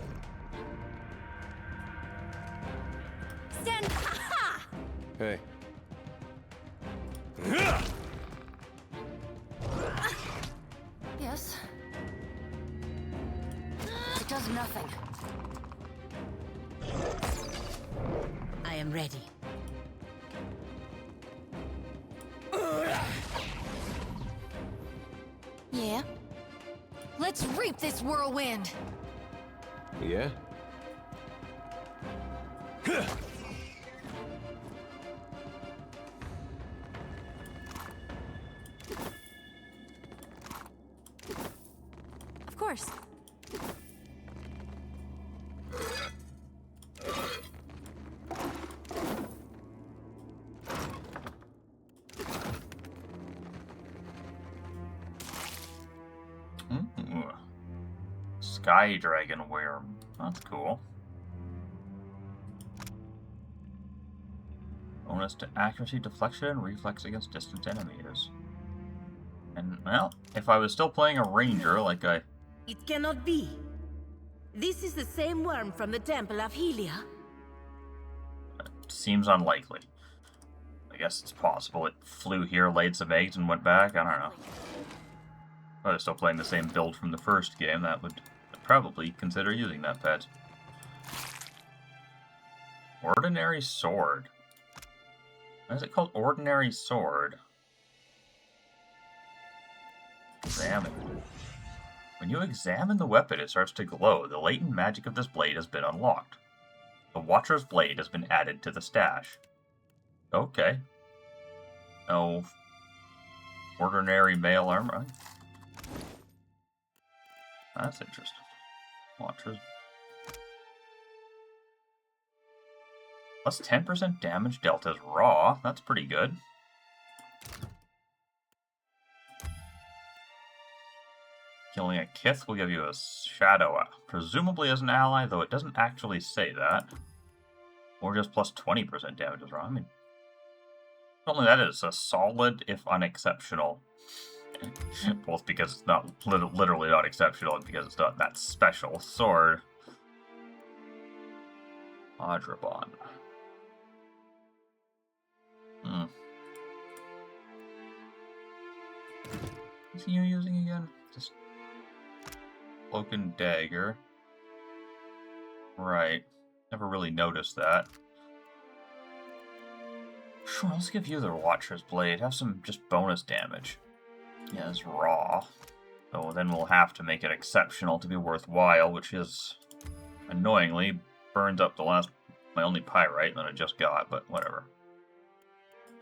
Stand. Ha! Hey. Yes. It does nothing. I am ready. Yeah? Let's reap this whirlwind. Yeah? Of course. Ooh. Sky Dragon Worm. That's cool. Bonus to accuracy, deflection, and reflex against distant enemies. And, well, if I was still playing a ranger like I... It cannot be. This is the same worm from the Temple of Helia. Seems unlikely. I guess it's possible it flew here, laid some eggs, and went back. I don't know. If I was still playing the same build from the first game, that would probably consider using that pet. Ordinary Sword. Why is it called Ordinary Sword? Examine. When you examine the weapon, it starts to glow. The latent magic of this blade has been unlocked. The Watcher's Blade has been added to the stash. Okay. No. Ordinary mail armor. That's interesting. Watchers. Plus 10% damage dealt as raw. That's pretty good. Killing a Kith will give you a shadow, presumably as an ally, though it doesn't actually say that. Or just plus 20% damage as raw. I mean, only that is a solid, if unexceptional. Both because it's not literally not exceptional and because it's not that special sword. Adrabon. Is he using again? Just cloak and dagger. Right. Never really noticed that. Sure, let's give you the Watcher's Blade. Have some just bonus damage. Yeah, it's raw. So then we'll have to make it exceptional to be worthwhile, which is, annoyingly, burns up the last, my only pyrite that I just got, but whatever.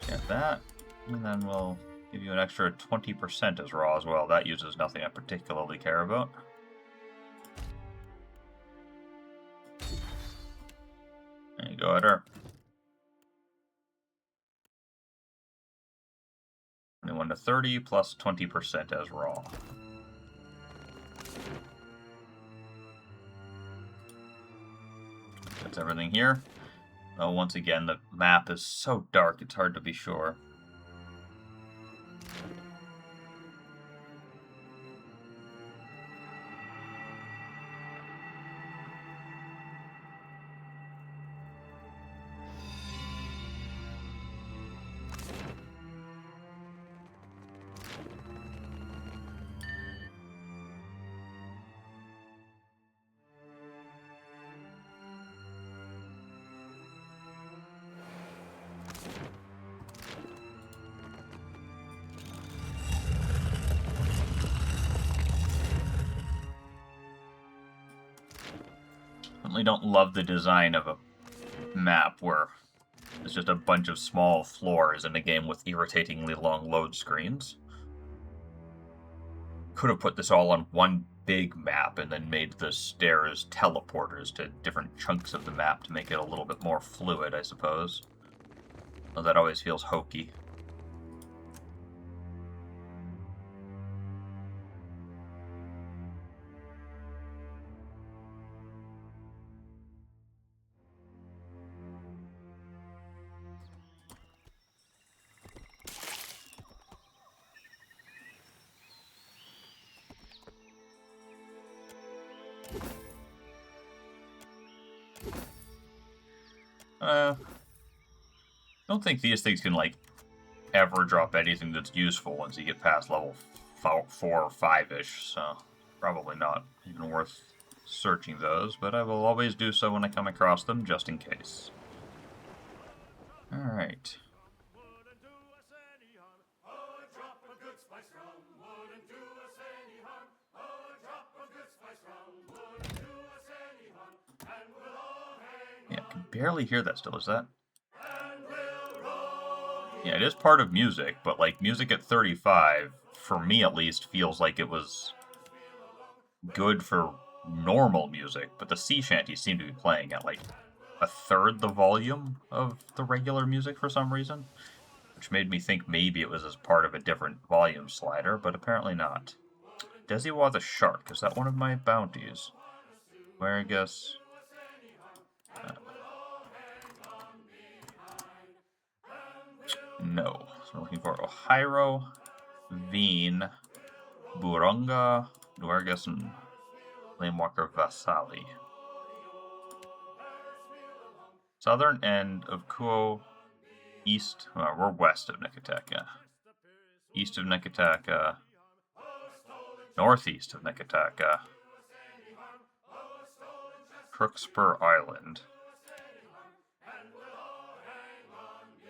Get that, and then we'll give you an extra 20% as raw as well. That uses nothing I particularly care about. There you go, Eder. 21 to 30 plus 20% as raw. That's everything here. Oh, once again, the map is so dark it's hard to be sure. Certainly don't love the design of a map where it's just a bunch of small floors in a game with irritatingly long load screens. Could have put this all on one big map and then made the stairs teleporters to different chunks of the map to make it a little bit more fluid, I suppose. Though that always feels hokey. Don't think these things can, like, ever drop anything that's useful once you get past level 4 or 5-ish, so probably not even worth searching those, but I will always do so when I come across them, just in case. Alright. Yeah, I can barely hear that still, is that? Yeah, it is part of music, but, like, music at 35, for me at least, feels like it was good for normal music, but the sea shanties seem to be playing at, like, a third the volume of the regular music for some reason, which made me think maybe it was as part of a different volume slider, but apparently not. Desiwa the Shark, is that one of my bounties? Where, I guess... no. So we're looking for Ohiro, Veen, Burunga, Nuergus, and Flamewalker Vasali. Southern end of Kuo, east... well, we're west of Nikitaka. East of Nikitaka. Northeast of Nikitaka. Crookspur Island.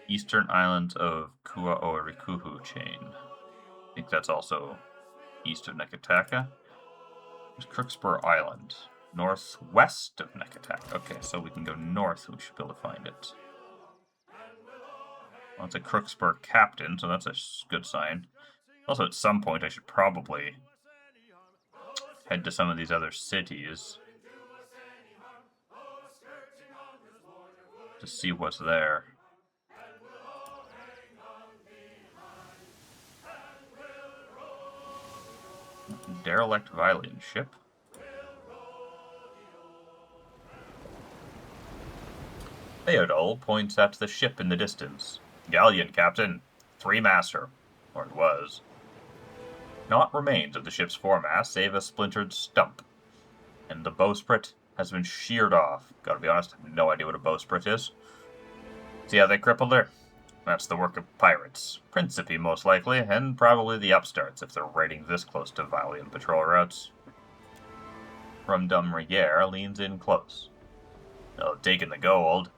Eastern islands of Kua Oirikuhu chain. I think that's also east of Nekataka. There's Crookspur Island. Northwest of Nekataka. Okay, so we can go north, we should be able to find it. Well, it's a Crookspur captain, so that's a good sign. Also, at some point, I should probably head to some of these other cities to see what's there. Derelict Violin ship. Theodol points at the ship in the distance. Galleon, Captain. 3-master. Or it was. Naught remains of the ship's foremast save a splintered stump. And the bowsprit has been sheared off. Gotta be honest, I have no idea what a bowsprit is. See how they crippled her? That's the work of pirates. Principi, most likely, and probably the upstarts if they're raiding this close to Valiant patrol routes. Rumdum Rigier leans in close. They'll have taken the gold,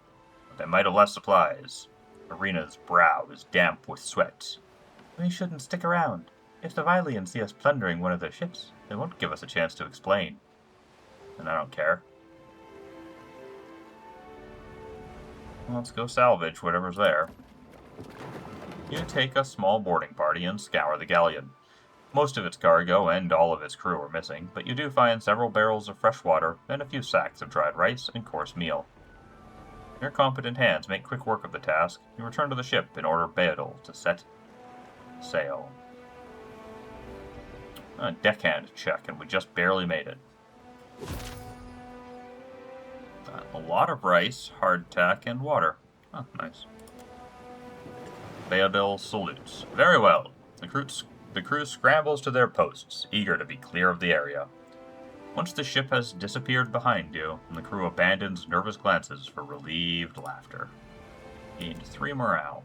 but they might have left supplies. Arena's brow is damp with sweat. We shouldn't stick around. If the Valiant see us plundering one of their ships, they won't give us a chance to explain. And I don't care. Well, let's go salvage whatever's there. You take a small boarding party and scour the galleon. Most of its cargo and all of its crew are missing, but you do find several barrels of fresh water and a few sacks of dried rice and coarse meal. Your competent hands make quick work of the task. You return to the ship and order Beadle to set sail. A deckhand check, and we just barely made it. A lot of rice, hardtack, and water. Oh, nice. Beadle salutes. Very well. The crew scrambles to their posts, eager to be clear of the area. Once the ship has disappeared behind you, the crew abandons nervous glances for relieved laughter. Gained 3 morale.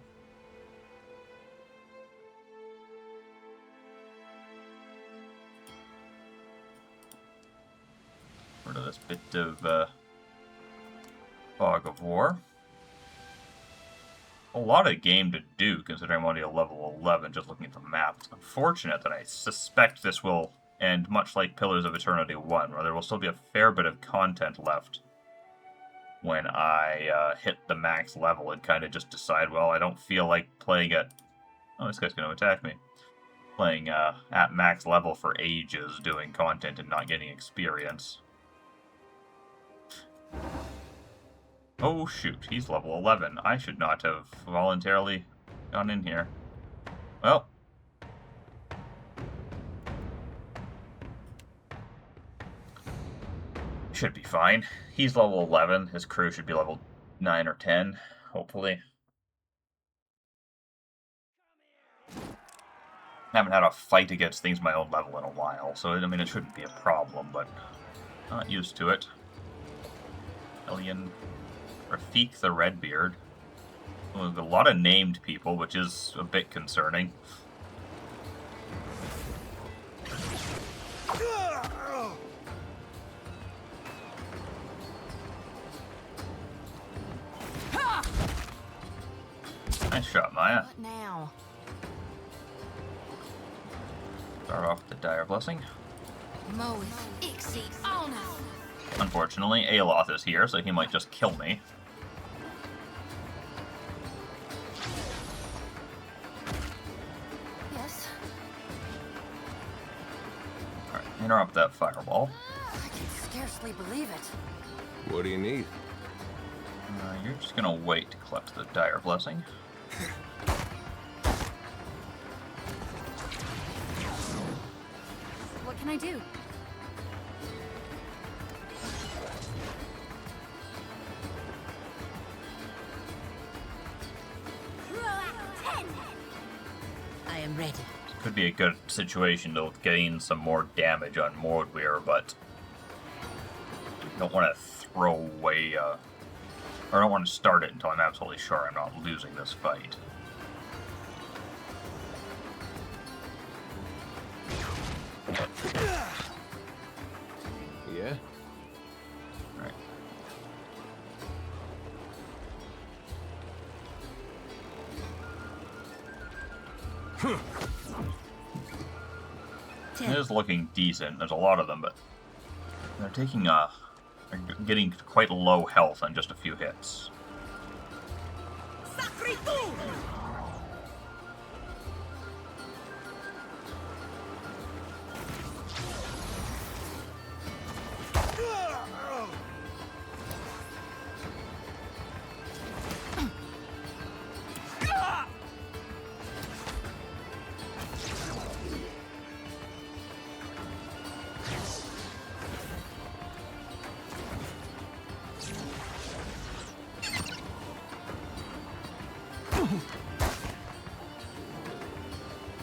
Rid of this bit of fog of war. A lot of game to do, considering I'm only a level 11 just looking at the map. It's unfortunate that I suspect this will end much like Pillars of Eternity 1, where there will still be a fair bit of content left when I hit the max level and kind of just decide, well, I don't feel like playing it. Oh, this guy's going to attack me. playing at max level for ages, doing content and not getting experience. Oh shoot, he's level 11. I should not have voluntarily gone in here. Well. Should be fine. He's level 11. His crew should be level 9 or 10, hopefully. Haven't had a fight against things my own level in a while, so I mean it shouldn't be a problem, but not used to it. Alien Rafik the Redbeard. Well, a lot of named people, which is a bit concerning. Nice shot, Maya. What now? Start off with the Dire Blessing. Moe, Ixie, Ona. Unfortunately, Aloth is here, so he might just kill me. Yes. Alright, interrupt that fireball. I can scarcely believe it. What do you need? You're just gonna wait to collect the Dire Blessing. What can I do? I am ready. Could be a good situation to gain some more damage on Mordweir, but I don't want to throw away, or I don't want to start it until I'm absolutely sure I'm not losing this fight. Yeah? Alright. It is looking decent. There's a lot of them, but they're taking they're getting quite low health on just a few hits.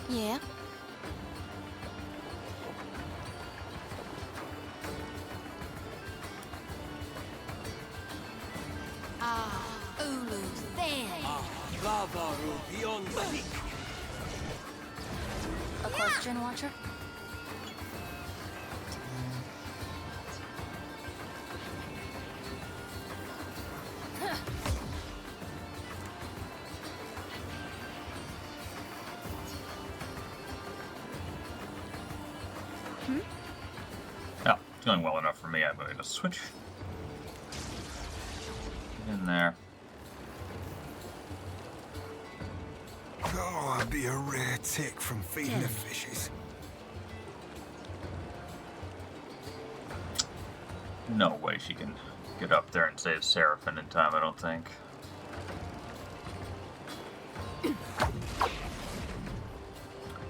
Yeah? Ulu's then. A question, Watcher? Oh, it's going well enough for me. I'm going to switch in there. Oh, I'd be a rare tick from feeding the fishes. No way she can get up there and save Seraphim in time, I don't think.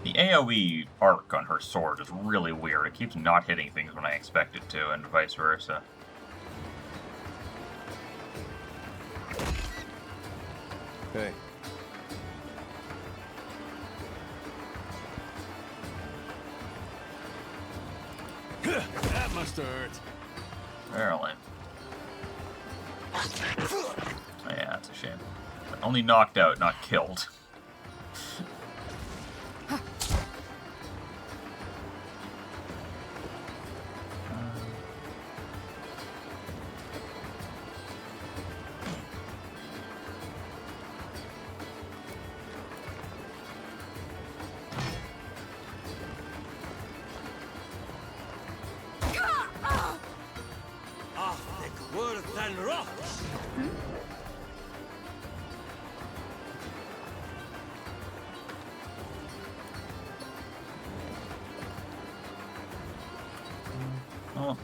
The AoE arc on her sword is really weird. It keeps not hitting things when I expect it to, and vice versa. Hey. That must have hurt. Apparently. Oh, yeah, that's a shame. But only knocked out, not killed.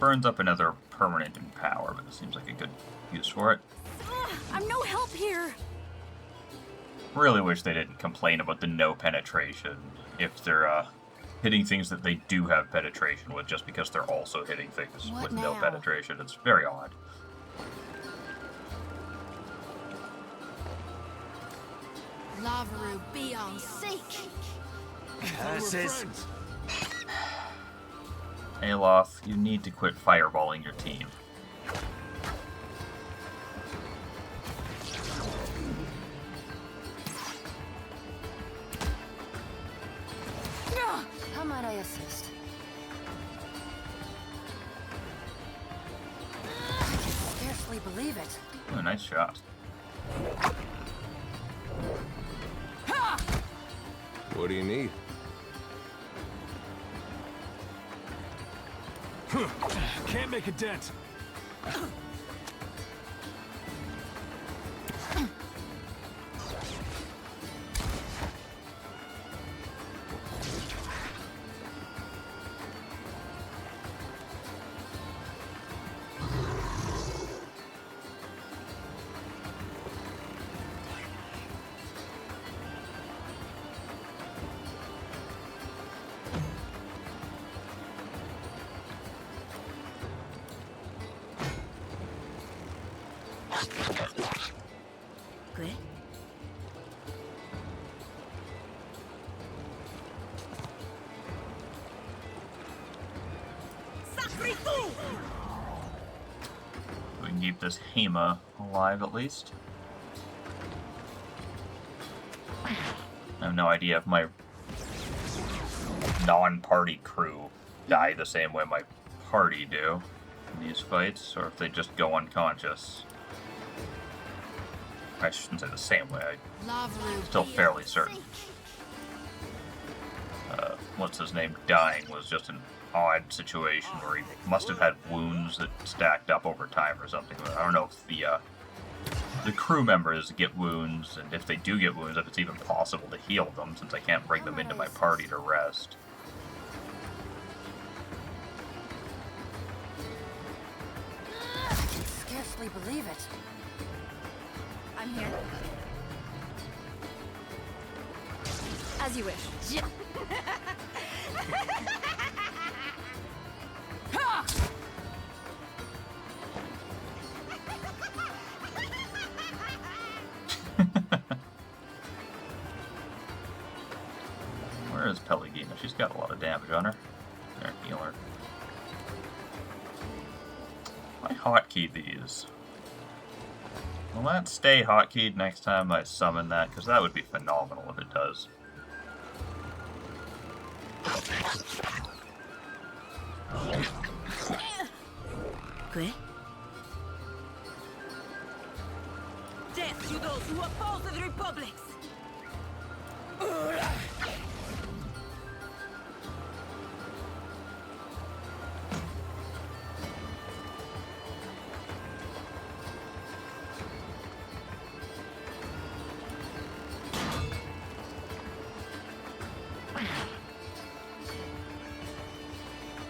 burns up another permanent in power, but it seems like a good use for it. I'm no help here. Really wish they didn't complain about the no penetration if they're hitting things that they do have penetration with, just because they're also hitting things What with no now? penetration. It's very odd. Lavaru, be on seek. Curses. Aloth, you need to quit fireballing your team. How might I assist? I can scarcely believe it. Ooh, nice shot. What do you need? Can't make a dent. Good. We can keep this Hema alive at least. I have no idea if my non-party crew die the same way my party do in these fights, or if they just go unconscious. I shouldn't say the same way, I'm Lavaru, still be on fairly certain. seek. What's his name, dying was just an odd situation where he must have had wounds that stacked up over time or something. I don't know if the crew members get wounds, and if they do get wounds, if it's even possible to heal them, since I can't bring them into my party to rest. I can scarcely believe it. I'm here. As you wish. Where is Pelagina? She's got a lot of damage on her. There, heal her. I hotkey these. Will that stay hotkeyed next time I summon that? Because that would be phenomenal if it does. Good. Death to those who oppose the republics!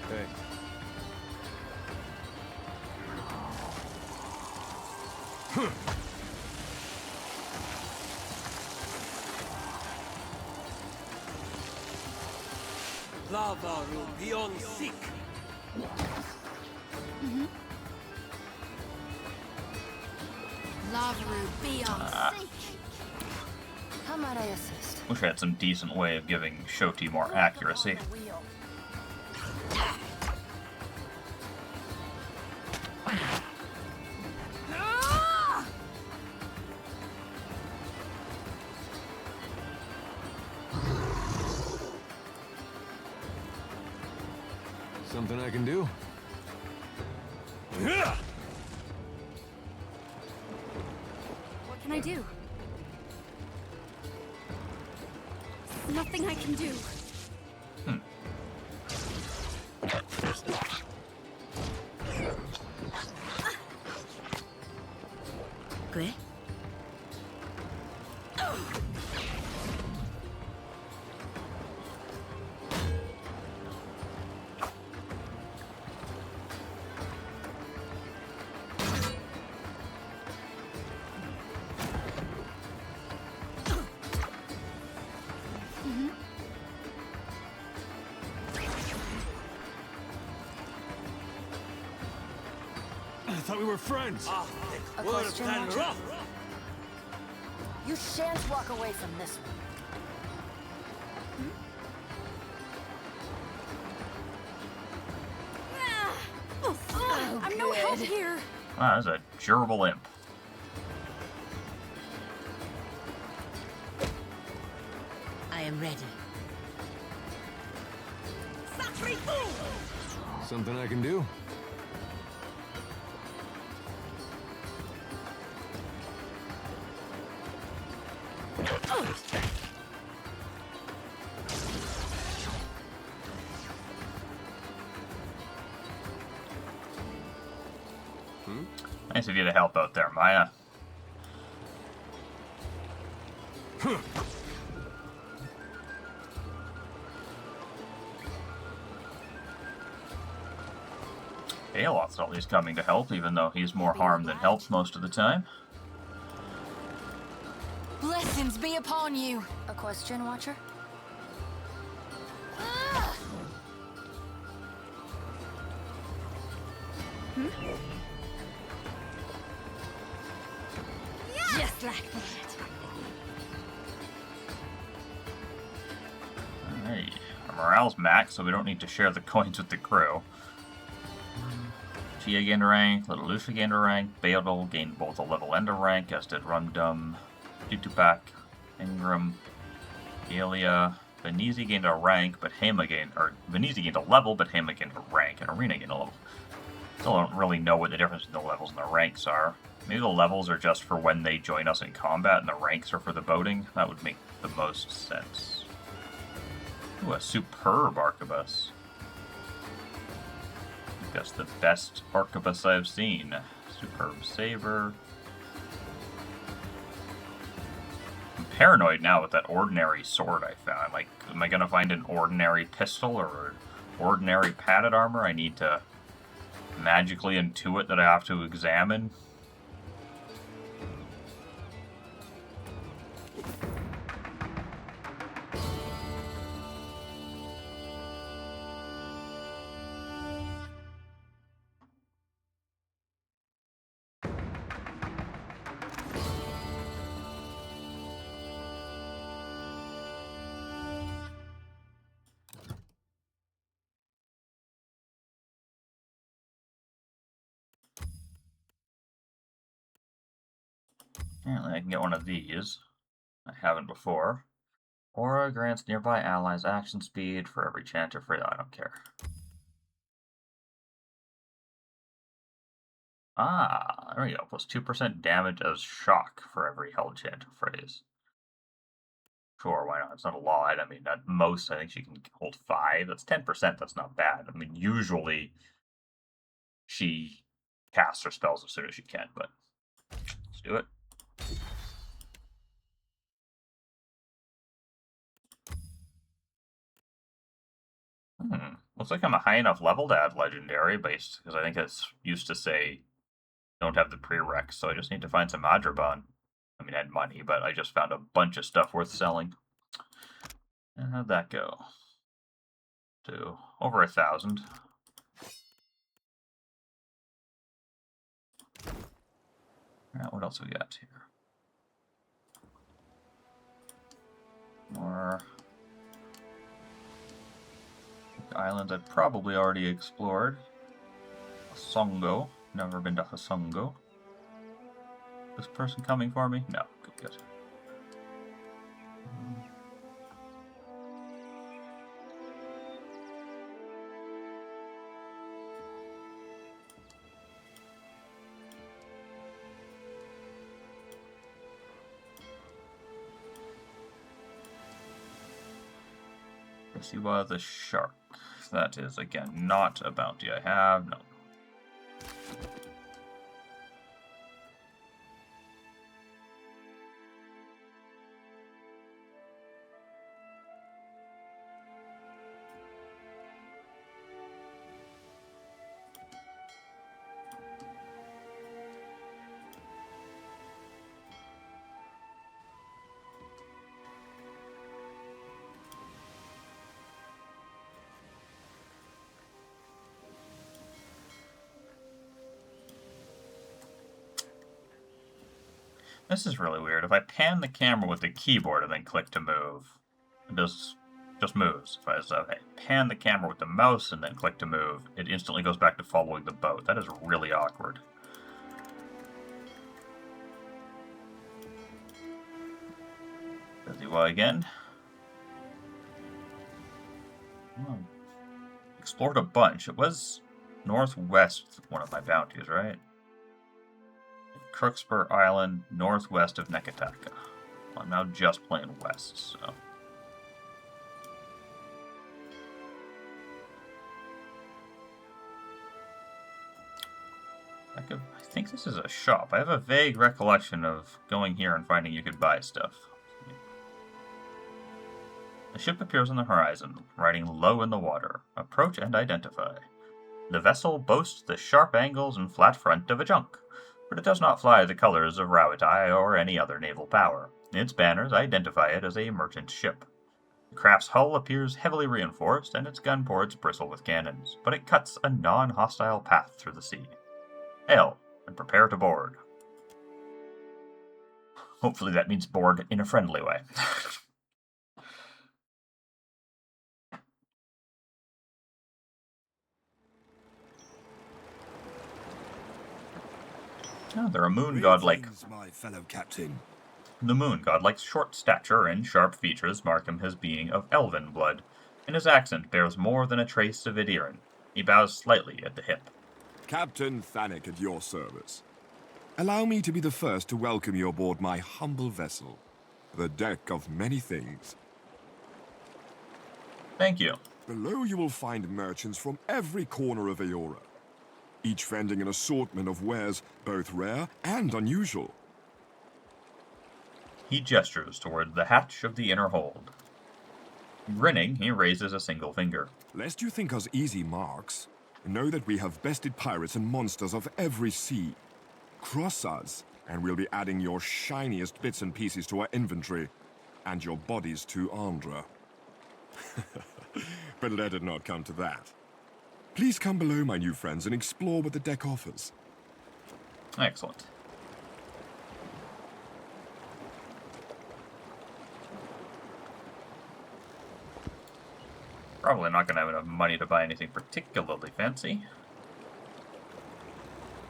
Hey. Lavaru beyond seek. Lavaru, be on seek. How might I assist? Wish I had some decent way of giving Shoti more accuracy. The wheel. Something I can do? What can I do? Nothing I can do. Good. I thought we were friends. A question, Watcher? You shan't walk away from this one. I'm no help here. Wow, that's a durable imp. I am ready. Something I can do? Nice of you to help out there, Maya. Balot's at least coming to help, even though he's more harm than help most of the time. Blessings be upon you. A question, Watcher? Just like that. Alright. Our morale's max, so we don't need to share the coins with the crew. Chia gained a rank, Little Lucia gained a rank, Beodal gained both a level and a rank, as did Rumdum, Tutupak, Ingram, Aelia. Venizi gained a rank, but Hema gained, or Venizi gained a level, but Hema gained a rank, and Arena gained a level. Still don't really know what the difference in the levels and the ranks are. Maybe the levels are just for when they join us in combat, and the ranks are for the boating? That would make the most sense. Ooh, a superb arquebus. I think that's the best arquebus I've seen. Superb saber. I'm paranoid now with that ordinary sword I found. Like, am I gonna find an ordinary pistol or an ordinary padded armor I need to magically intuit that I have to examine? Apparently I can get one of these. I haven't before. Aura grants nearby allies action speed for every chant or phrase. I don't care. Ah, there we go. Plus 2% damage as shock for every held chant or phrase. Sure, why not? It's not a lot. I mean, at most, I think she can hold 5. That's 10%. That's not bad. I mean, usually she casts her spells as soon as she can, but let's do it. Looks like I'm a high enough level to add legendary based, because I think it's used to say don't have the prereqs, so I just need to find some Adrabon. I mean, I had money, but I just found a bunch of stuff worth selling. And how'd that go? To over 1,000. Alright, what else we got here? More islands I've probably already explored. Hasongo. Never been to Hasongo. This person coming for me? No. Good. Siwa the Shark. That is, again, not a bounty I have. No. This is really weird. If I pan the camera with the keyboard and then click to move, it just moves. If I pan the camera with the mouse and then click to move, it instantly goes back to following the boat. That is really awkward. Busy Y again. Oh. Explored a bunch. It was northwest, one of my bounties, right? Crookspur Island, northwest of Nekataka. I'm now just playing west, so. I think this is a shop. I have a vague recollection of going here and finding you could buy stuff. A ship appears on the horizon, riding low in the water. Approach and identify. The vessel boasts the sharp angles and flat front of a junk, but it does not fly the colors of Rauatai or any other naval power. Its banners identify it as a merchant ship. The craft's hull appears heavily reinforced, and its gun ports bristle with cannons, but it cuts a non-hostile path through the sea. Hail, and prepare to board. Hopefully that means board in a friendly way. Oh, they're a moon god like my fellow captain. the moon god like short stature and sharp features mark him as being of elven blood, and his accent bears more than a trace of Idiran. He bows slightly at the hip. Captain Thanik at your service. Allow me to be the first to welcome you aboard my humble vessel, the deck of many things. Thank you. Below you will find merchants from every corner of Aora, each vending an assortment of wares both rare and unusual. He gestures toward the hatch of the inner hold. Grinning, he raises a single finger. Lest you think us easy marks, know that we have bested pirates and monsters of every sea. Cross us, and we'll be adding your shiniest bits and pieces to our inventory, and your bodies to Andra. But let it not come to that. Please come below, my new friends, and explore what the deck offers. Excellent. Probably not going to have enough money to buy anything particularly fancy.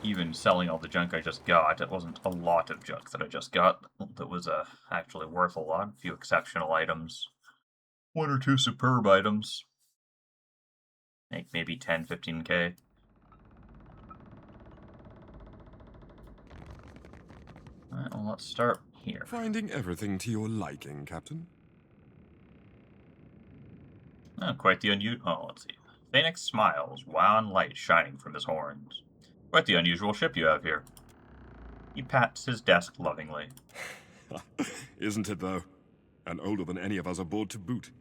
Even selling all the junk I just got, it wasn't a lot of junk that I just got that was actually worth a lot. A few exceptional items. One or two superb items. Like maybe 10, 15k. Alright, well, let's start here. Finding everything to your liking, Captain? Oh, quite the unusual. Oh, let's see. Phoenix smiles, wan light shining from his horns. Quite the unusual ship you have here. He pats his desk lovingly. Isn't it, though? And older than any of us aboard to boot.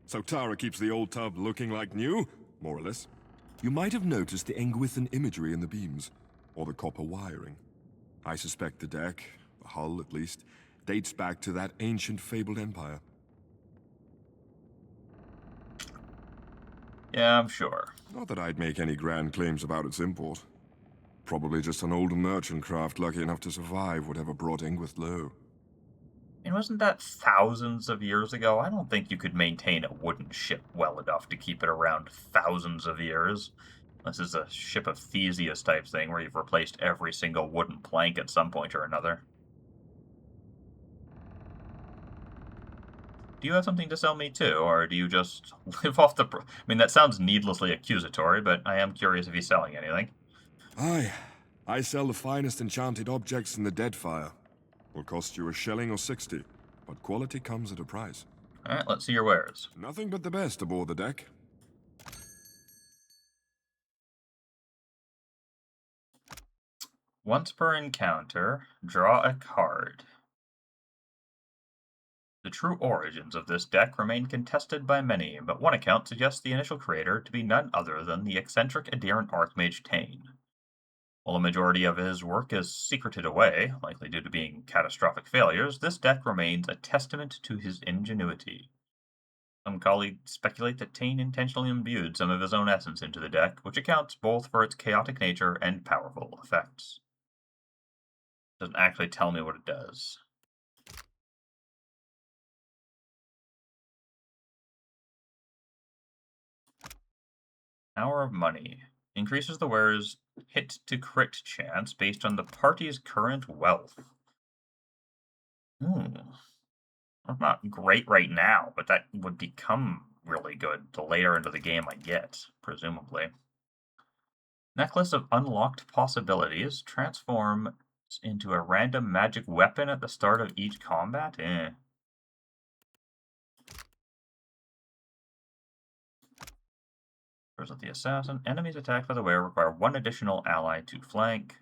So Tara keeps the old tub looking like new, more or less. You might have noticed the Engwithan imagery in the beams, or the copper wiring. I suspect the deck, the hull at least, dates back to that ancient fabled empire. Yeah, I'm sure. Not that I'd make any grand claims about its import. Probably just an old merchant craft lucky enough to survive whatever brought Engwith low. And wasn't that thousands of years ago? I don't think you could maintain a wooden ship well enough to keep it around thousands of years. This is a ship of Theseus type thing where you've replaced every single wooden plank at some point or another. Do you have something to sell me too, or do you just live off the... I mean, that sounds needlessly accusatory, but I am curious if he's selling anything. Aye, I sell the finest enchanted objects in the Deadfire. Will cost you a shilling or 60, but quality comes at a price. Alright, let's see your wares. Nothing but the best aboard the deck. Once per encounter, draw a card. The true origins of this deck remain contested by many, but one account suggests the initial creator to be none other than the eccentric Adherent Archmage Tane. While a majority of his work is secreted away, likely due to being catastrophic failures, this deck remains a testament to his ingenuity. Some colleagues speculate that Tane intentionally imbued some of his own essence into the deck, which accounts both for its chaotic nature and powerful effects. Doesn't actually tell me what it does. Hour of Money. Increases the wearer's hit to crit chance based on the party's current wealth. That's not great right now, but that would become really good the later into the game I get, presumably. Necklace of Unlocked Possibilities transforms into a random magic weapon at the start of each combat? Curse of the Assassin. Enemies attacked by the wearer require one additional ally to flank.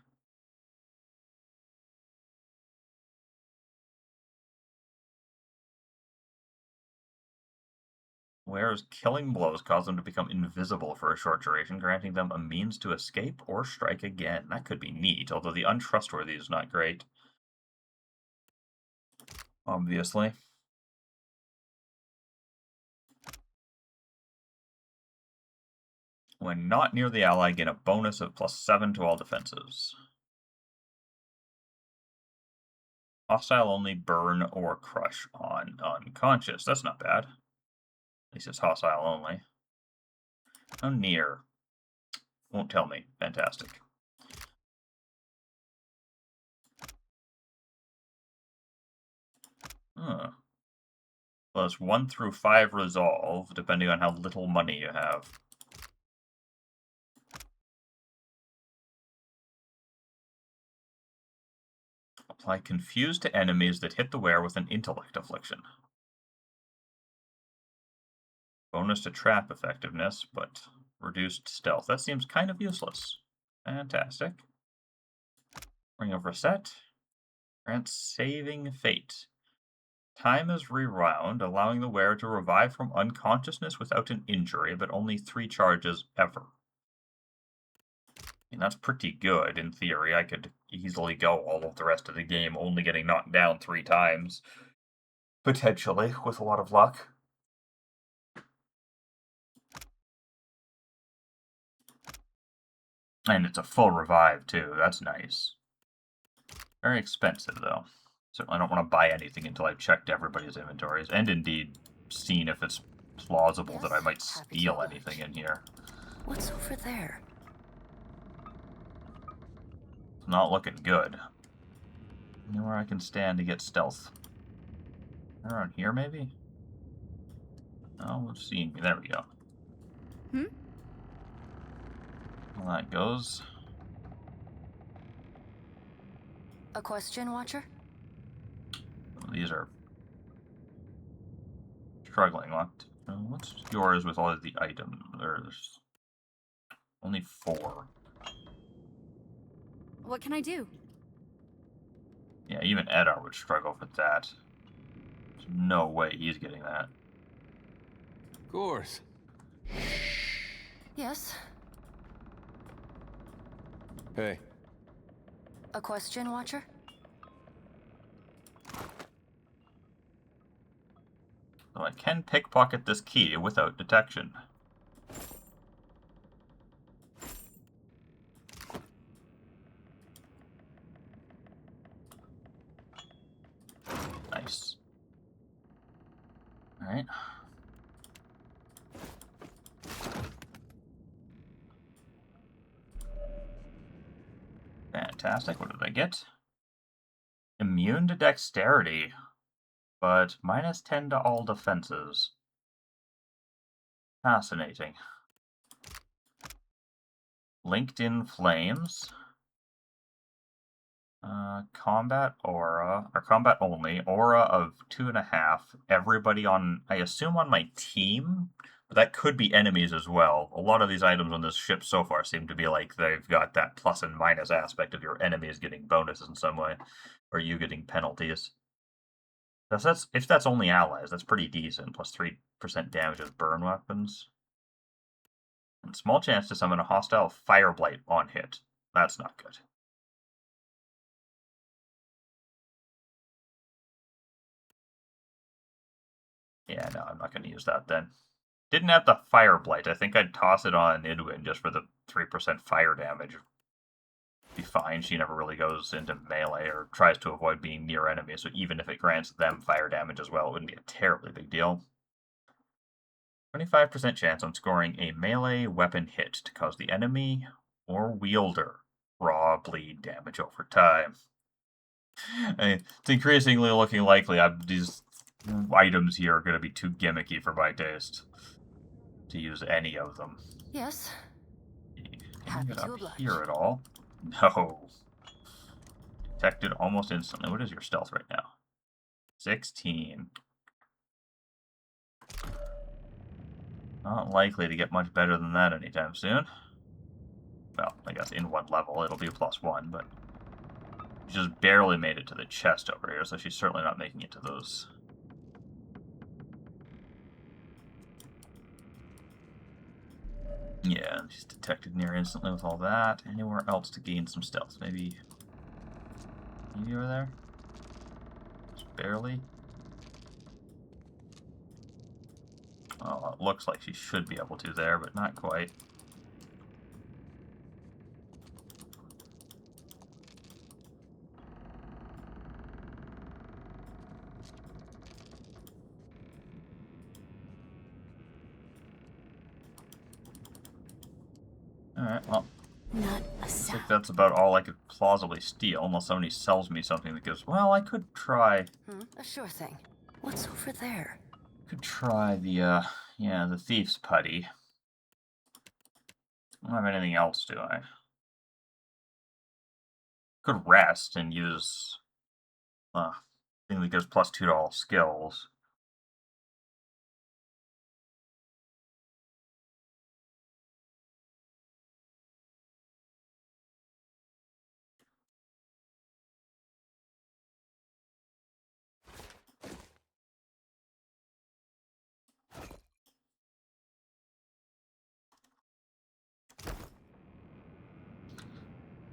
Wearer's killing blows cause them to become invisible for a short duration, granting them a means to escape or strike again. That could be neat, although the untrustworthy is not great. Obviously. When not near the ally, gain a bonus of +7 to all defenses. Hostile only burn or crush on unconscious. That's not bad. At least it's hostile only. How near? Won't tell me. Fantastic. +1 through 5 resolve, depending on how little money you have. Apply Confuse to enemies that hit the wearer with an intellect affliction. Bonus to trap effectiveness, but reduced stealth. That seems kind of useless. Fantastic. Ring of Reset. Grants Saving Fate. Time is rewound, allowing the wearer to revive from unconsciousness without an injury, but only 3 charges ever. And that's pretty good, in theory. I could easily go all of the rest of the game only getting knocked down 3 times. Potentially, with a lot of luck. And it's a full revive, too. That's nice. Very expensive, though. Certainly don't want to buy anything until I've checked everybody's inventories, and indeed seen if it's plausible that I might steal anything in here. What's over there? It's not looking good. Anywhere I can stand to get stealth. Around here, maybe? Oh, let's see. There we go. Well, that goes. A question, Watcher? These are struggling. What's yours with all of the items? There's only 4. What can I do? Yeah, even Eddar would struggle with that. There's no way he's getting that. Of course. Yes. Hey. A question, Watcher? So I can pickpocket this key without detection. Nice. Alright. Fantastic. What did I get? Immune to dexterity, but -10 to all defenses. Fascinating. Linked in Flames. Combat aura, or combat only, aura of 2.5. Everybody on, I assume on my team, but that could be enemies as well. A lot of these items on this ship so far seem to be like they've got that plus and minus aspect of your enemies getting bonuses in some way, or you getting penalties. If that's only allies, that's pretty decent. Plus 3% damage with burn weapons. And small chance to summon a hostile fire blight on hit. That's not good. Yeah, no, I'm not going to use that then. Didn't have the fire blight. I think I'd toss it on Idwin just for the 3% fire damage. be fine. She never really goes into melee or tries to avoid being near enemies, so even if it grants them fire damage as well, it wouldn't be a terribly big deal. 25% chance on scoring a melee weapon hit to cause the enemy or wielder raw bleed damage over time. It's increasingly looking likely these items here are going to be too gimmicky for my taste to use any of them. Yes. Can you Happy get to up oblige. here at all? No. Detected almost instantly. What is your stealth right now? 16. Not likely to get much better than that anytime soon. Well, I guess in one level it'll be a +1, but she just barely made it to the chest over here, so she's certainly not making it to those. Yeah, she's detected near instantly with all that. Anywhere else to gain some stealth? Maybe over there? Just barely. Oh, it looks like she should be able to there, but not quite. Alright, well, Not a I sound. think that's about all I could plausibly steal, unless somebody sells me something that goes, well, I could try... A sure thing. What's over there? Could try the, yeah, the thief's putty. I don't have anything else, do I? Could rest and use, thing that gives +2 to all skills.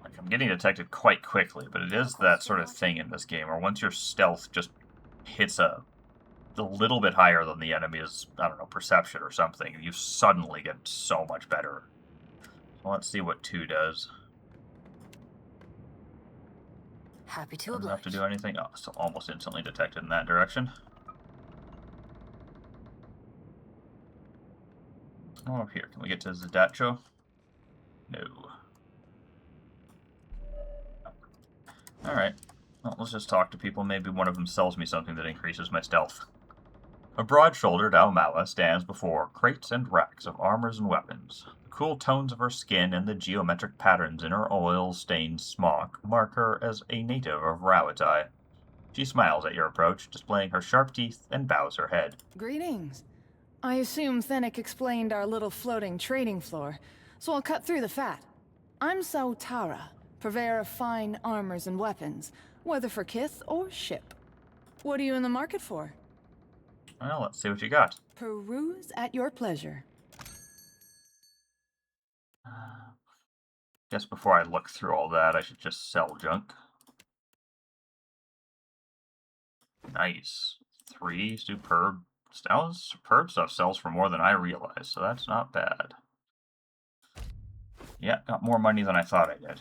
Like, I'm getting detected quite quickly, but it is that sort of thing in this game where once your stealth just hits a little bit higher than the enemy's, I don't know, perception or something, you suddenly get so much better. So let's see what 2 does. Happy to Doesn't oblige. have to do anything. Oh, so almost instantly detected in that direction. Oh, here. Can we get to Zadacho? No. Alright. Well, let's just talk to people. Maybe one of them sells me something that increases my stealth. A broad-shouldered Aumaua stands before crates and racks of armors and weapons. The cool tones of her skin and the geometric patterns in her oil-stained smock mark her as a native of Rauatai. She smiles at your approach, displaying her sharp teeth, and bows her head. Greetings. I assume Thenic explained our little floating trading floor, so I'll cut through the fat. I'm Tara, purveyor of fine armors and weapons, whether for kith or ship. What are you in the market for? Well, let's see what you got. Peruse at your pleasure. Guess before I look through all that, I should just sell junk. Nice. 3 superb. Now, superb stuff sells for more than I realized, so that's not bad. Yeah, got more money than I thought I did.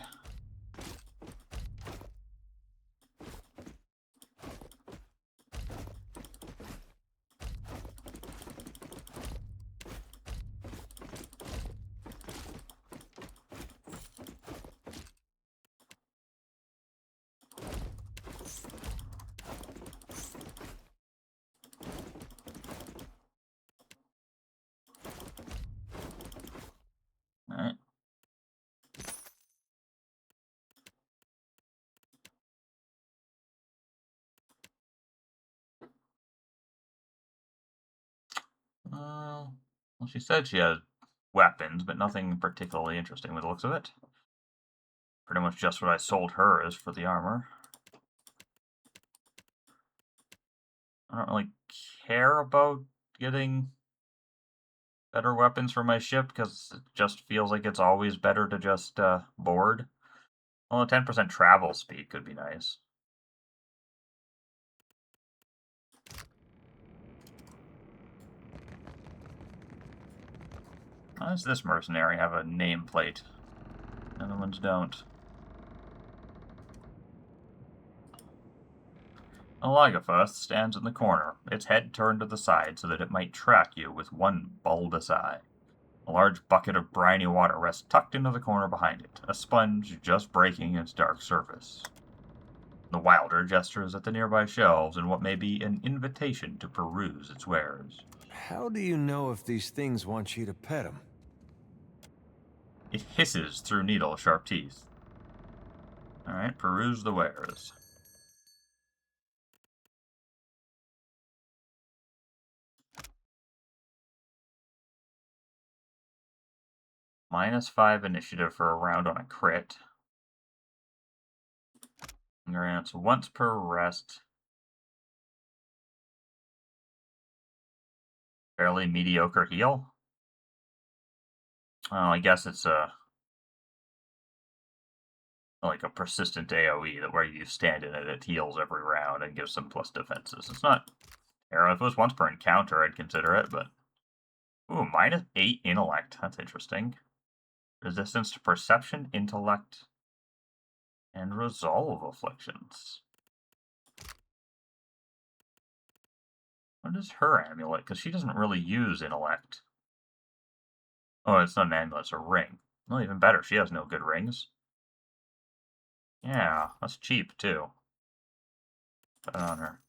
Alright. Well, she said she had weapons, but nothing particularly interesting with the looks of it. Pretty much just what I sold her is for the armor. I don't really care about getting better weapons for my ship, because it just feels like it's always better to just board. Well, a 10% travel speed could be nice. Why does this mercenary have a nameplate? The other ones don't. A Lagafuth stands in the corner, its head turned to the side so that it might track you with one bulbous eye. A large bucket of briny water rests tucked into the corner behind it, a sponge just breaking its dark surface. The Wilder gestures at the nearby shelves in what may be an invitation to peruse its wares. How do you know if these things want you to pet them? It hisses through needle-sharp teeth. Alright, peruse the wares. -5 initiative for a round on a crit. Grants once per rest. Fairly mediocre heal. Oh, I guess it's like a persistent AoE that where you stand in it, it heals every round and gives some plus defenses. It's not terrible. If it was once per encounter, I'd consider it, but ooh, -8 intellect. That's interesting. Resistance to perception, intellect, and resolve afflictions. What is her amulet? Because she doesn't really use intellect. Oh, it's not an amulet, it's a ring. Well, even better, she has no good rings. Yeah, that's cheap, too. Put it on her.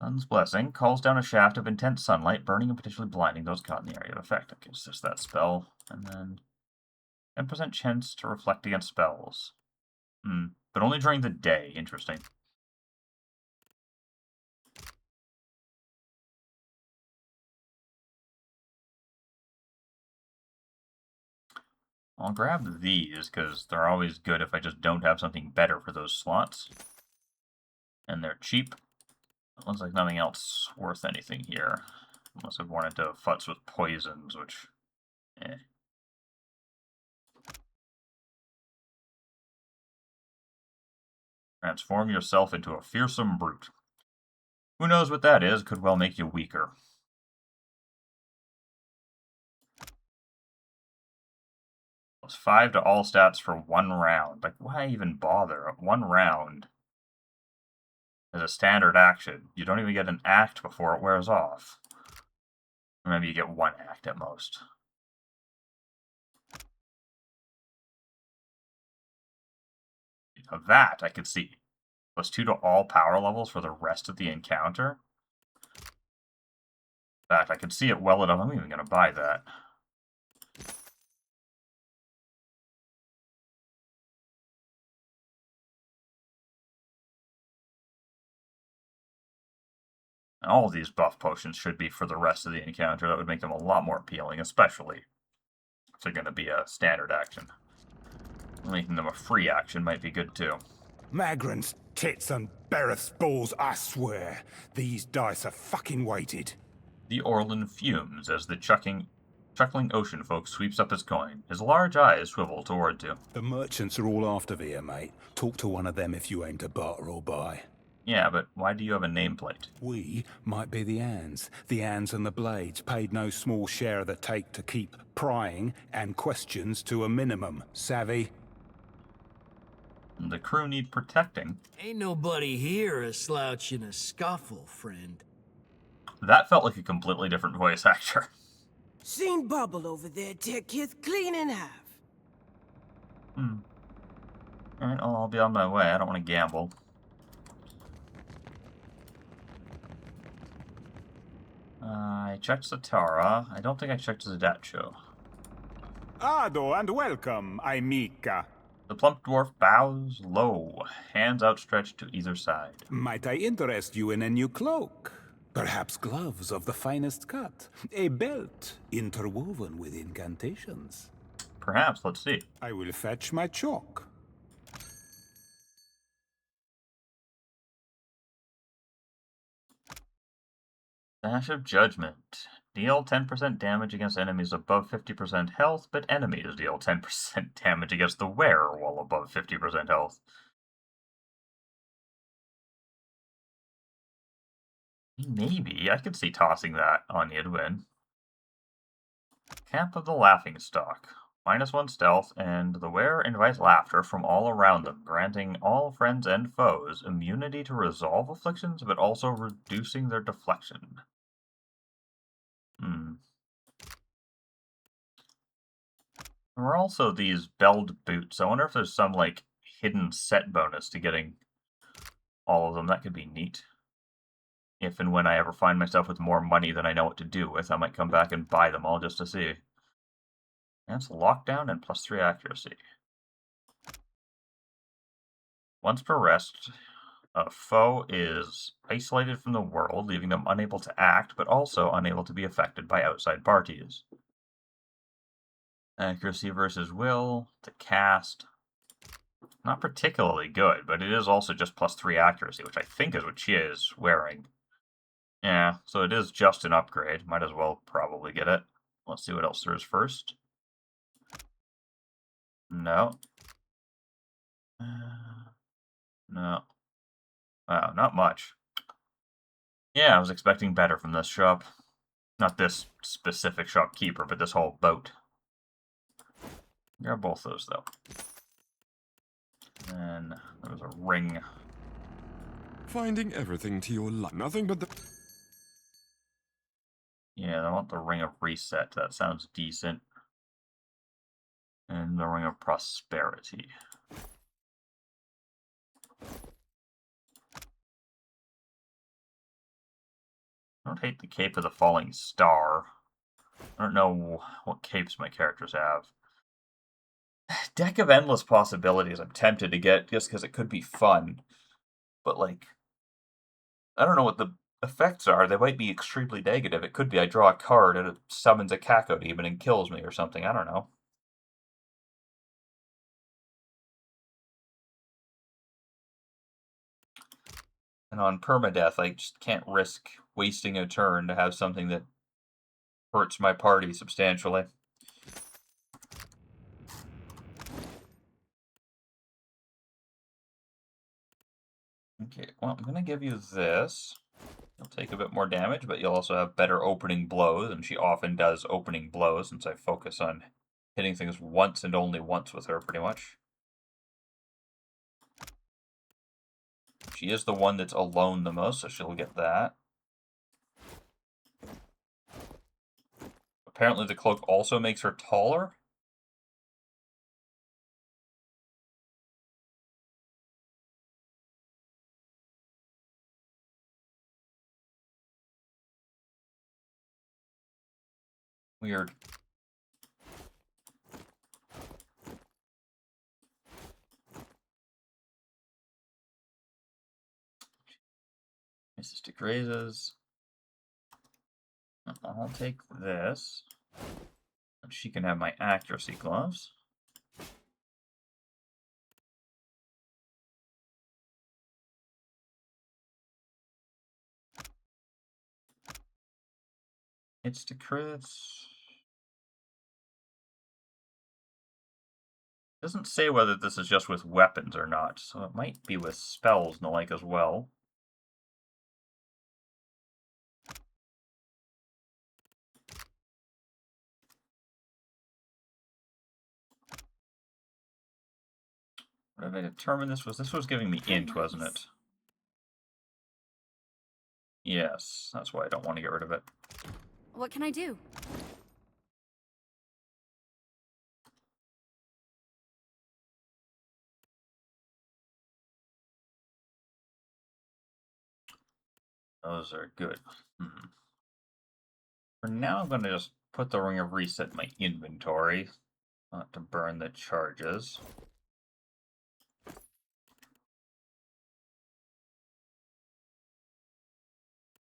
Sun's Blessing calls down a shaft of intense sunlight, burning and potentially blinding those caught in the area of effect. Okay, so there's that spell. And then 10% chance to reflect against spells. But only during the day. Interesting. I'll grab these, because they're always good if I just don't have something better for those slots. And they're cheap. It looks like nothing else worth anything here. Unless I wanted to futz with poisons, which... eh. Transform yourself into a fearsome brute. Who knows what that is? Could well make you weaker. +5 to all stats for 1 round. Like, why even bother? 1 round is a standard action. You don't even get an act before it wears off. Or maybe you get 1 act at most. Now that I could see. +2 to all power levels for the rest of the encounter. That I could see it well enough. I'm even going to buy that. All of these buff potions should be for the rest of the encounter. That would make them a lot more appealing, especially if they're going to be a standard action. Making them a free action might be good too. Magran's tits and Bereth's balls, I swear. These dice are fucking weighted. The Orlan fumes as the chuckling ocean folk sweeps up his coin. His large eyes swivel toward you. The merchants are all after here, mate. Talk to one of them if you aim to barter or buy. Yeah, but why do you have a nameplate? We might be the Anns and the Blades, paid no small share of the take to keep prying and questions to a minimum. Savvy? The crew need protecting. Ain't nobody here a slouch in a scuffle, friend. That felt like a completely different voice actor. Seen Bubble over there tear Kith clean in half. Alright, well, I'll be on my way. I don't want to gamble. I checked Zatara. I don't think I checked Zadacho. Ado and welcome, Aimika. The plump dwarf bows low, hands outstretched to either side. Might I interest you in a new cloak? Perhaps gloves of the finest cut. A belt interwoven with incantations. Perhaps, let's see. I will fetch my chalk. Dash of Judgment. Deal 10% damage against enemies above 50% health, but enemies deal 10% damage against the wearer while above 50% health. Maybe. I could see tossing that on Idwin. Camp of the Laughing Stock. -1 stealth, and the wearer invites laughter from all around them, granting all friends and foes immunity to resolve afflictions, but also reducing their deflection. Hmm. There are also these belled boots. I wonder if there's some, like, hidden set bonus to getting all of them. That could be neat. If and when I ever find myself with more money than I know what to do with, I might come back and buy them all just to see. That's lockdown and +3 accuracy. Once per rest, a foe is isolated from the world, leaving them unable to act, but also unable to be affected by outside parties. Accuracy versus will to cast. Not particularly good, but it is also just +3 accuracy, which I think is what she is wearing. Yeah, so it is just an upgrade. Might as well probably get it. Let's see what else there is first. No. No. Wow, not much. Yeah, I was expecting better from this shop. Not this specific shopkeeper, but this whole boat. Grab both those, though. And there was a ring. Finding everything to your life. Nothing but the... Yeah, I want the Ring of Reset. That sounds decent. And the Ring of Prosperity. I don't hate the Cape of the Falling Star. I don't know what capes my characters have. Deck of Endless Possibilities I'm tempted to get just because it could be fun. But, like, I don't know what the effects are. They might be extremely negative. It could be I draw a card and it summons a Cacodemon and kills me or something. I don't know. And on permadeath, I just can't risk wasting a turn to have something that hurts my party substantially. Okay, well, I'm going to give you this. You'll take a bit more damage, but you'll also have better opening blows, and she often does opening blows since I focus on hitting things once and only once with her, pretty much. She is the one that's alone the most, so she'll get that. Apparently the cloak also makes her taller. Weird. Mystic raises. I'll take this. And she can have my accuracy gloves. It's to crits. Doesn't say whether this is just with weapons or not, so it might be with spells and the like as well. What did I determine this was? This was giving me int, wasn't it? Yes, that's why I don't want to get rid of it. What can I do? Those are good. For now, I'm going to just put the Ring of Reset in my inventory, not to burn the charges.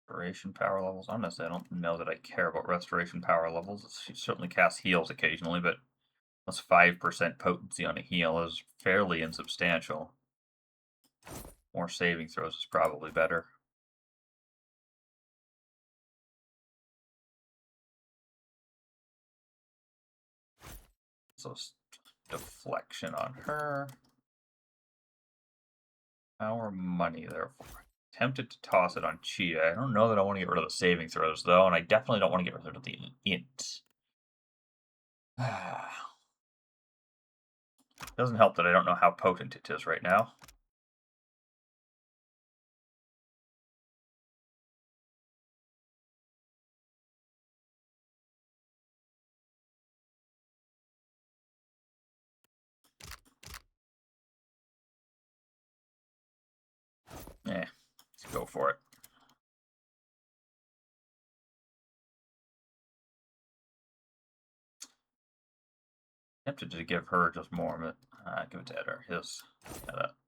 Restoration power levels. Honestly, I don't know that I care about restoration power levels. She certainly casts heals occasionally, but plus 5% potency on a heal is fairly insubstantial. More saving throws is probably better. So deflection on her. Power money, therefore. Tempted to toss it on Chia. I don't know that I want to get rid of the saving throws, though, and I definitely don't want to get rid of the int. Doesn't help that I don't know how potent it is right now. Let's go for it. Tempted to give her just more, but give it to Eder.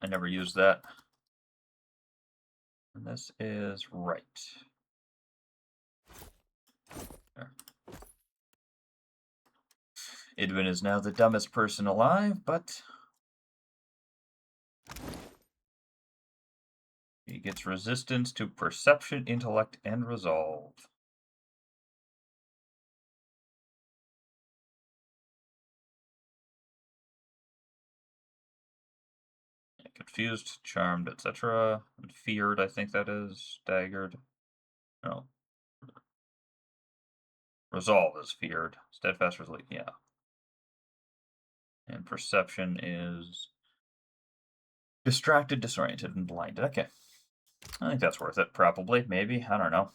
I never used that. And this is right. There. Idwin is now the dumbest person alive, but he gets resistance to perception, intellect, and resolve. Confused, charmed, etc. And feared, I think that is. Staggered. No. Resolve is feared. Steadfast resolute, yeah. And perception is distracted, disoriented, and blinded. Okay. I think that's worth it, probably. Maybe. I don't know.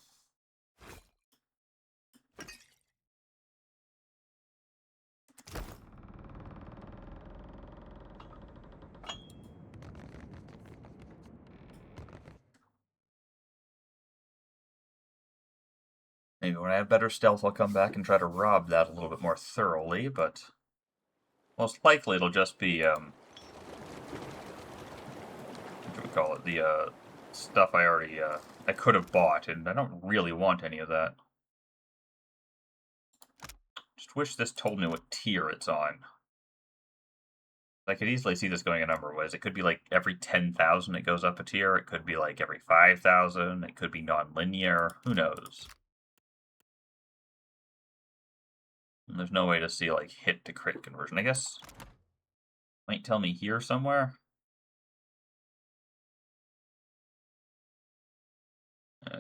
Maybe when I have better stealth, I'll come back and try to rob that a little bit more thoroughly, but most likely it'll just be, what do we call it? The, stuff I already, I could have bought, and I don't really want any of that. Just wish this told me what tier it's on. I could easily see this going a number of ways. It could be like every 10,000 it goes up a tier. It could be like every 5,000. It could be non-linear. Who knows? And there's no way to see like hit to crit conversion. I guess might tell me here somewhere.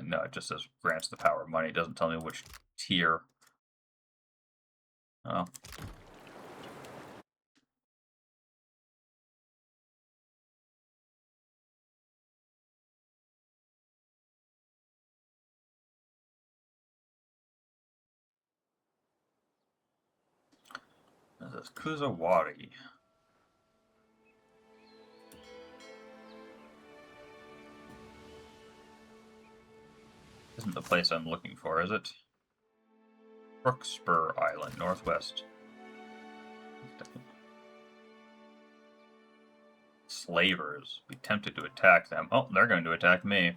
No, it just says grants the power of money. It doesn't tell me which tier. Oh. This is Kuzawari. Isn't the place I'm looking for, is it? Brookspur Island, northwest. Slavers. Be tempted to attack them. Oh, they're going to attack me.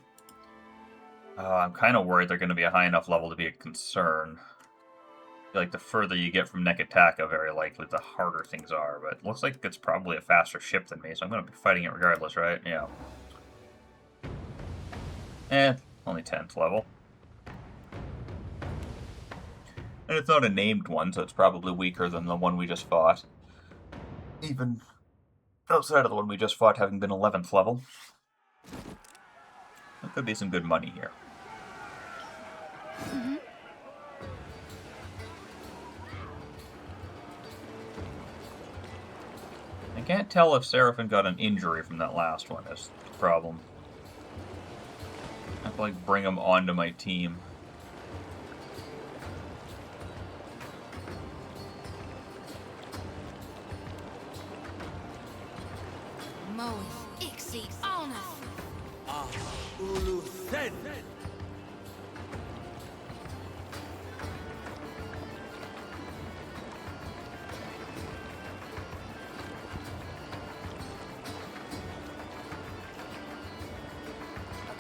I'm kind of worried they're going to be a high enough level to be a concern. I feel like the further you get from Nekataka, very likely the harder things are, but it looks like it's probably a faster ship than me, so I'm going to be fighting it regardless, right? Yeah. Only 10th level. And it's not a named one, so it's probably weaker than the one we just fought. Even outside of the one we just fought having been 11th level. There could be some good money here. Mm-hmm. I can't tell if Seraphin got an injury from that last one, is the problem. I have to, like, bring him onto my team.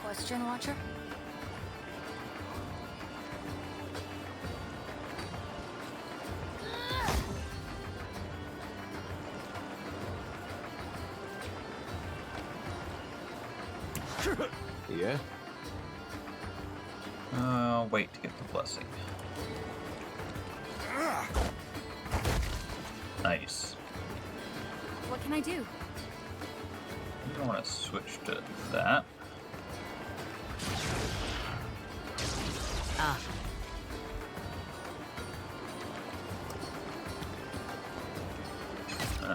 Question, Watcher? Yeah? Wait to get the blessing. Nice. What can I do? You don't want to switch to that. Ah.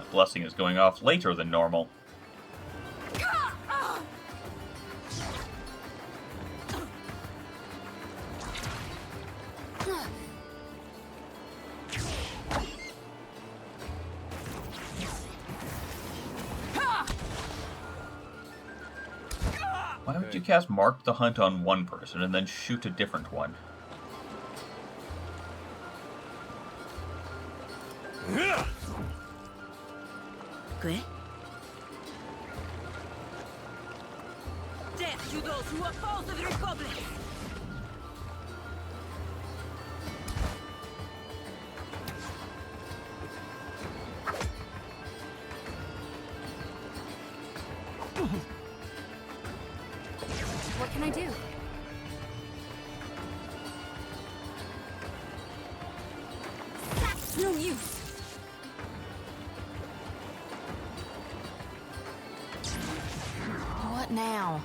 that blessing is going off later than normal. Why would you cast Mark the Hunt on one person and then shoot a different one? Okay. Death to those who oppose the Republic! What can I do? That's no use. What now?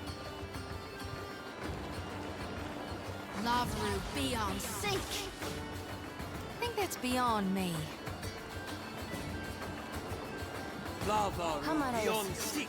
Lavru beyond sink. I think that's beyond me. Lava How might I beyond assist? sick.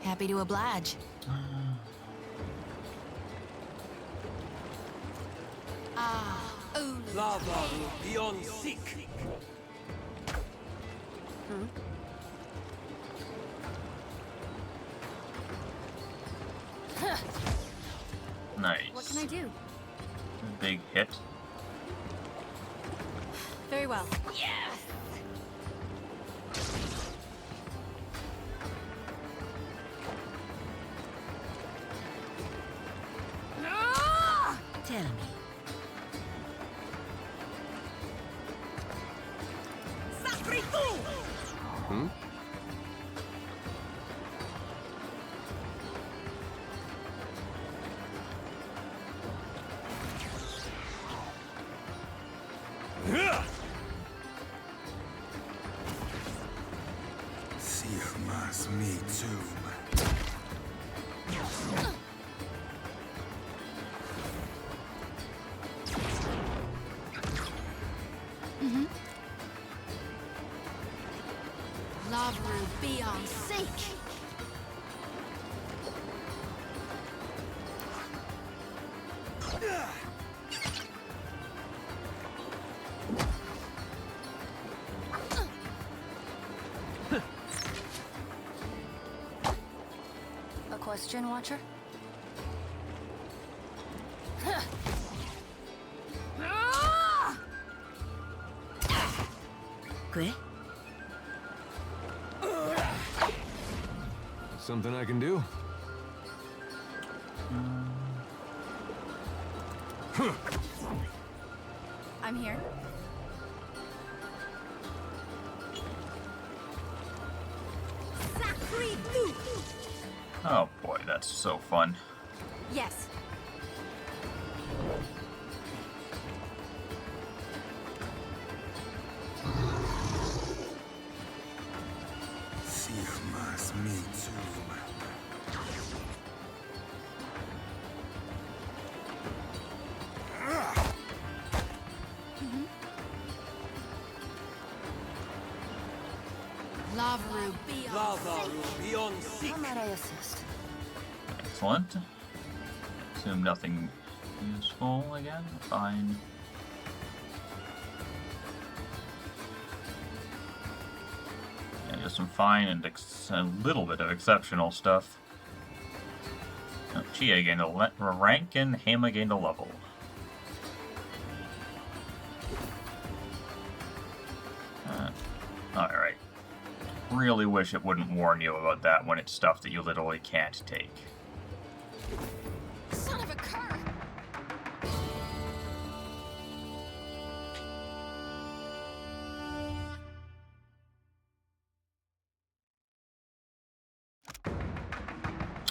Happy to oblige. Lava beyond sick. Nice. What can I do? Big hit. Very well. Yes! Tell me. Hmm? Sigma's me too. Lavru beyond sink. A question, Watcher? Okay. Something I can do? I'm here. Oh boy, that's so fun. Yes. Sigma's me too. Lavru beyond Lava sink. beyond sick. How might I assist? Excellent. Assume nothing useful again. Fine. Yeah, just some fine and a little bit of exceptional stuff. Oh, Chia gained a rank and Hama gained a level. Alright. Really wish it wouldn't warn you about that when it's stuff that you literally can't take. Son of a cur!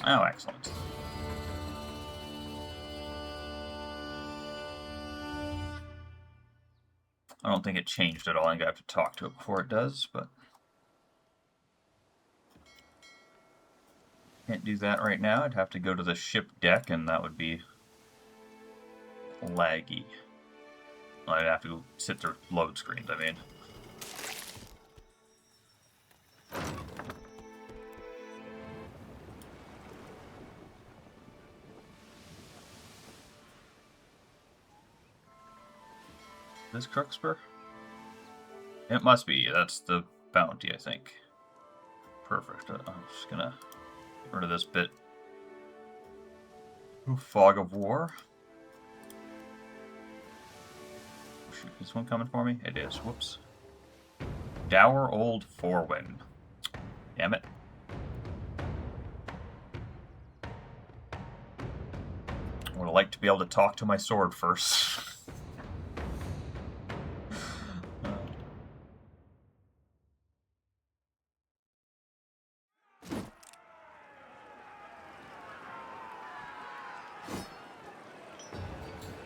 Oh, excellent. I don't think it changed at all. I think I have to talk to it before it does, but... Can't do that right now. I'd have to go to the ship deck, and that would be... laggy. I'd have to go sit through load screens, I mean. This Crooksburg? It must be. That's the bounty, I think. Perfect. I'm just gonna get rid of this bit. Ooh, Fog of War. Shoot, is one coming for me? It is. Whoops. Dour Old Forwin. Damn it. I would like to be able to talk to my sword first.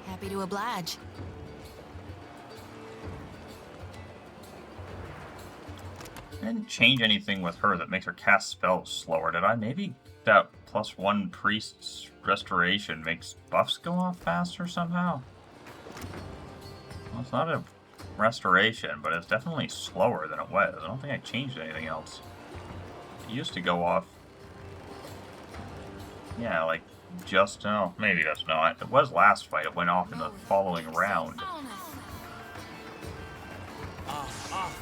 Happy to oblige. I didn't change anything with her that makes her cast spells slower, did I? Maybe that +1 priest's restoration makes buffs go off faster somehow? Well, it's not a restoration, but it's definitely slower than it was. I don't think I changed anything else. It used to go off... Yeah, like, just... Oh, maybe that's not. It was last fight. It went off in the following round.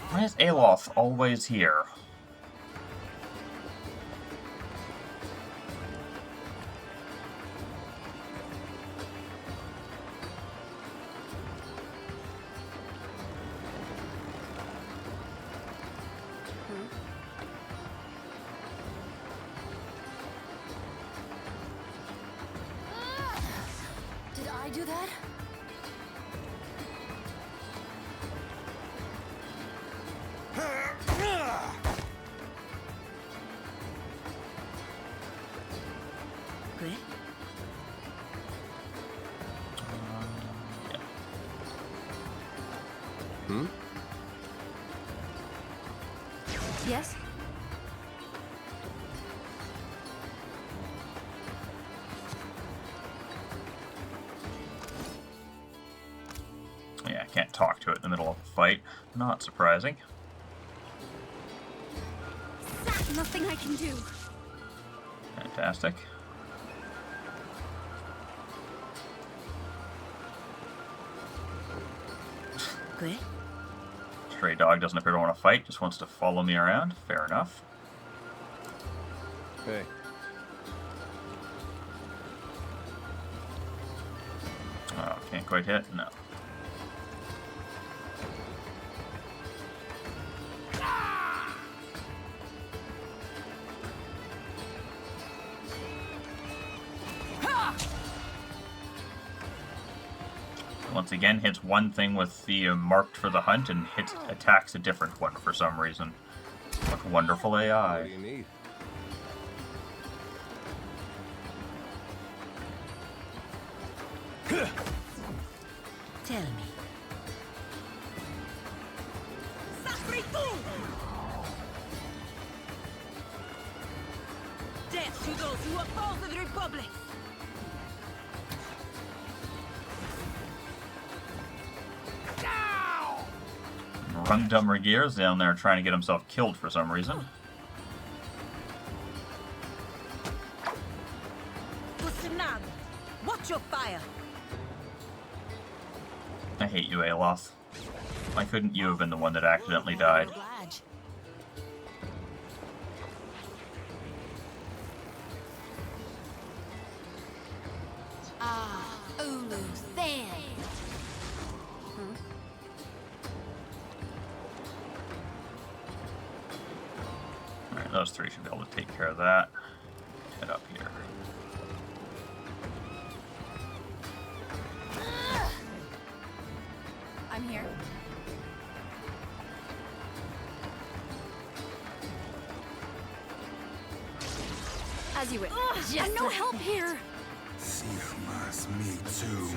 Why is Aloth always here? Did I do that? Good. Hmm? Yes? Yeah, I can't talk to it in the middle of a fight. Not surprising. Nothing I can do. Fantastic. Good. Stray dog doesn't appear to want to fight, just wants to follow me around. Fair enough. Hey. Oh, can't quite hit? No. Once again, hits one thing with the marked for the hunt and attacks a different one for some reason. What wonderful AI. What do you need? Tell me. Death to those who oppose the Republic! Rundum Regear's down there trying to get himself killed for some reason. Watch your fire! I hate you, Aloth. Why couldn't you have been the one that accidentally died? Ah, Ulu, Than. Alright, those three should be able to take care of that. Head up here. I'm here. As you wish. I'm no help here. Sigmas me too.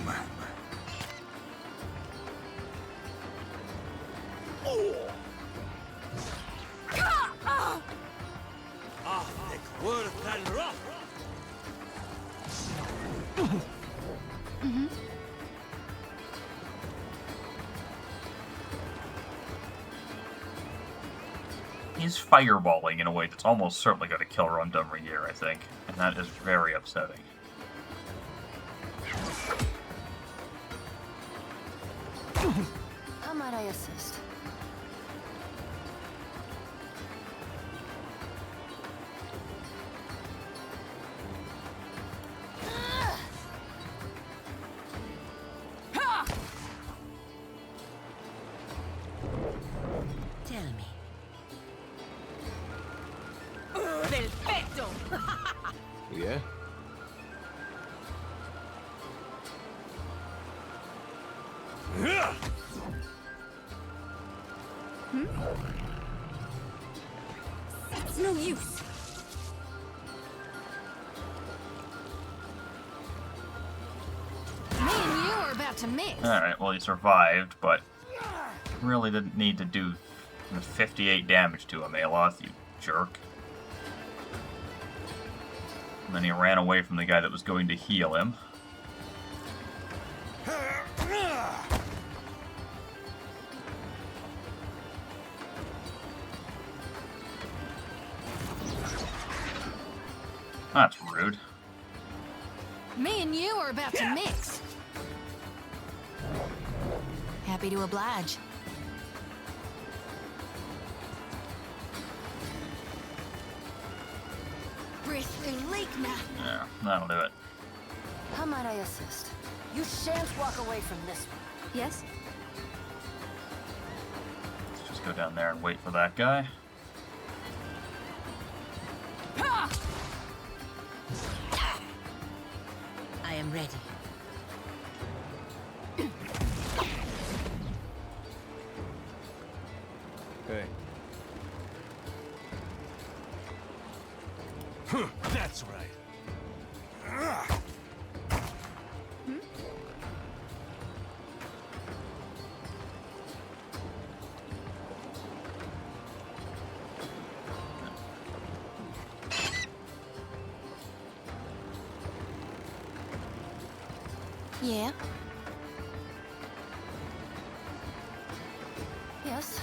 He's fireballing in a way that's almost certainly going to kill Rundumrier, I think, and that is very upsetting. How might I assist? Tell me. Perfecto! Yeah? It's no use. Me and you are about to mix. Alright, well, he survived, but really didn't need to do 58 damage to him, Aloth, you jerk. And then he ran away from the guy that was going to heal him. That's rude. Me and you are about to mix. Happy to oblige. Breath and leak now. Yeah, that'll do it. How might I assist? You shan't walk away from this one. Yes? Let's just go down there and wait for that guy. I am ready. Hey. That's right. Yeah? Yes?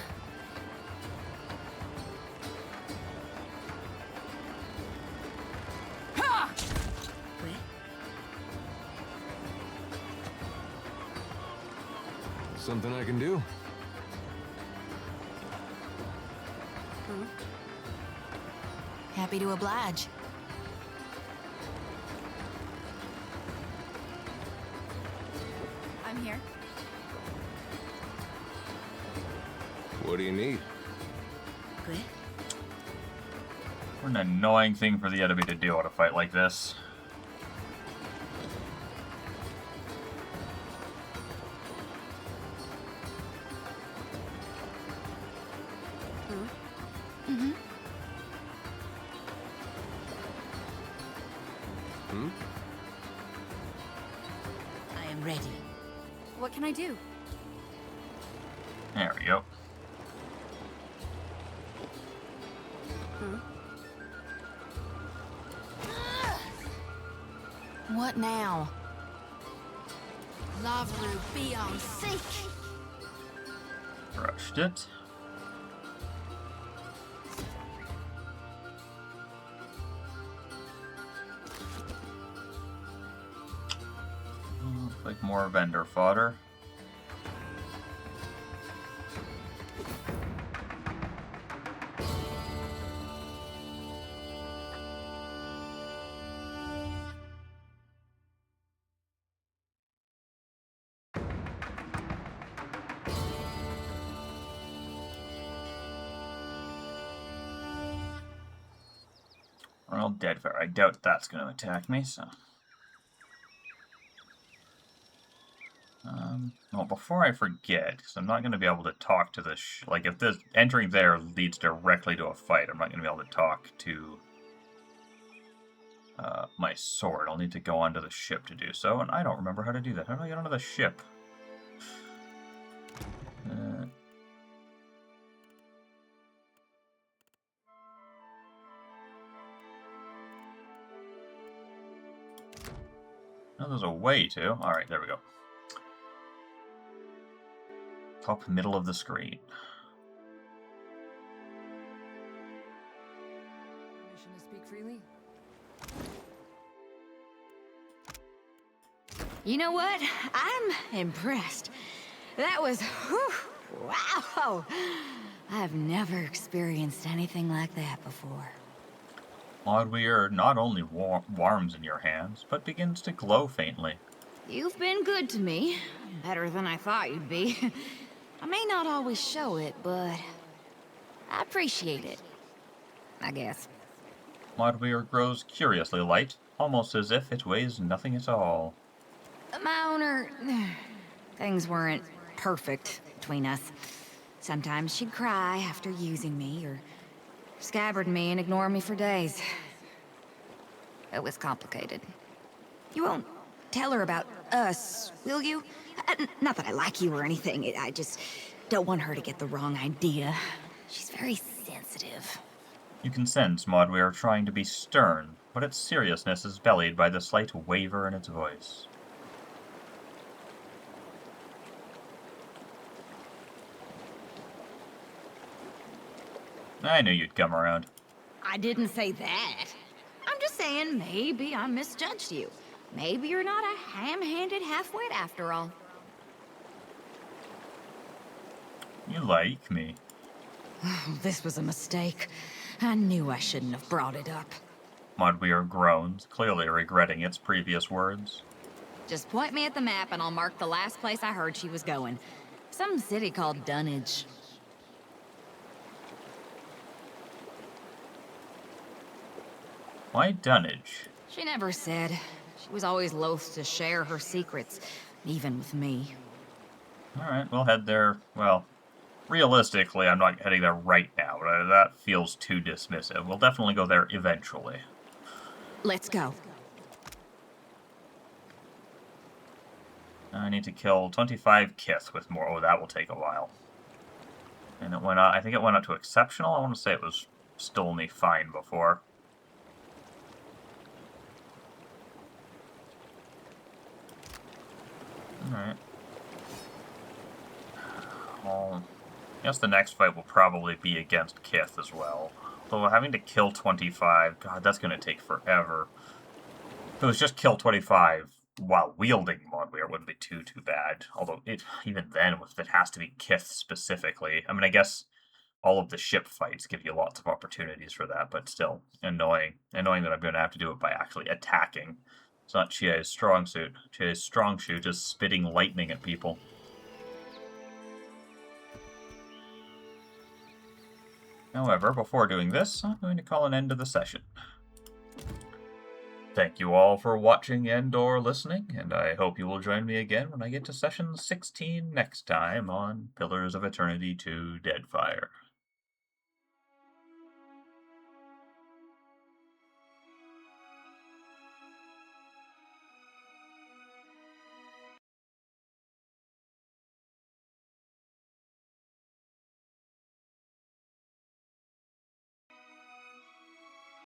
Something I can do? Happy to oblige. I'm here. What do you need? Good. What an annoying thing for the enemy to do on a fight like this. I am ready. What can I do? There we go. What now? Lavru, be on seek. Rushed it. Looks like more vendor fodder. Well, Deadfire. I doubt that's going to attack me, so... well, before I forget, because I'm not going to be able to talk to this... like, if this entering there leads directly to a fight, I'm not going to be able to talk to my sword. I'll need to go onto the ship to do so, and I don't remember how to do that. How do I get onto the ship? Oh, there's a way to. Alright, there we go. Top middle of the screen. Permission to speak freely? You know what? I'm impressed. That was, whew, wow! I've never experienced anything like that before. Oddweir not only warms in your hands, but begins to glow faintly. You've been good to me. Better than I thought you'd be. I may not always show it, but I appreciate it. I guess. Oddweir grows curiously light, almost as if it weighs nothing at all. My owner... Things weren't perfect between us. Sometimes she'd cry after using me, or scabbard me and ignore me for days. It was complicated. You won't tell her about us, will you? Not that I like you or anything, I just don't want her to get the wrong idea. She's very sensitive. You can sense Oddweir trying to be stern, but its seriousness is bellied by the slight waver in its voice. I knew you'd come around. I didn't say that. I'm just saying maybe I misjudged you. Maybe you're not a ham-handed half-wit after all. You like me. This was a mistake. I knew I shouldn't have brought it up. Oddweir groans, clearly regretting its previous words. Just point me at the map and I'll mark the last place I heard she was going. Some city called Dunnage. Why Dunnage? She never said. She was always loath to share her secrets, even with me. Alright, we'll head there. Well, realistically, I'm not heading there right now, but that feels too dismissive. We'll definitely go there eventually. Let's go. I need to kill 25 Kith with more. Oh, that will take a while. And it went up, I think it went up to exceptional. I want to say it was still only fine before. Alright. Well, I guess the next fight will probably be against Kith as well. Though having to kill 25, god, that's going to take forever. If it was just kill 25 while wielding Oddweir, it wouldn't be too bad. Although, even then, if it has to be Kith specifically, I mean, I guess all of the ship fights give you lots of opportunities for that, but still, annoying. Annoying that I'm going to have to do it by actually attacking. It's not Chie's strong suit. Chie's strong suit is spitting lightning at people. However, before doing this, I'm going to call an end to the session. Thank you all for watching and/or listening, and I hope you will join me again when I get to Session 16 next time on Pillars of Eternity 2 Deadfire.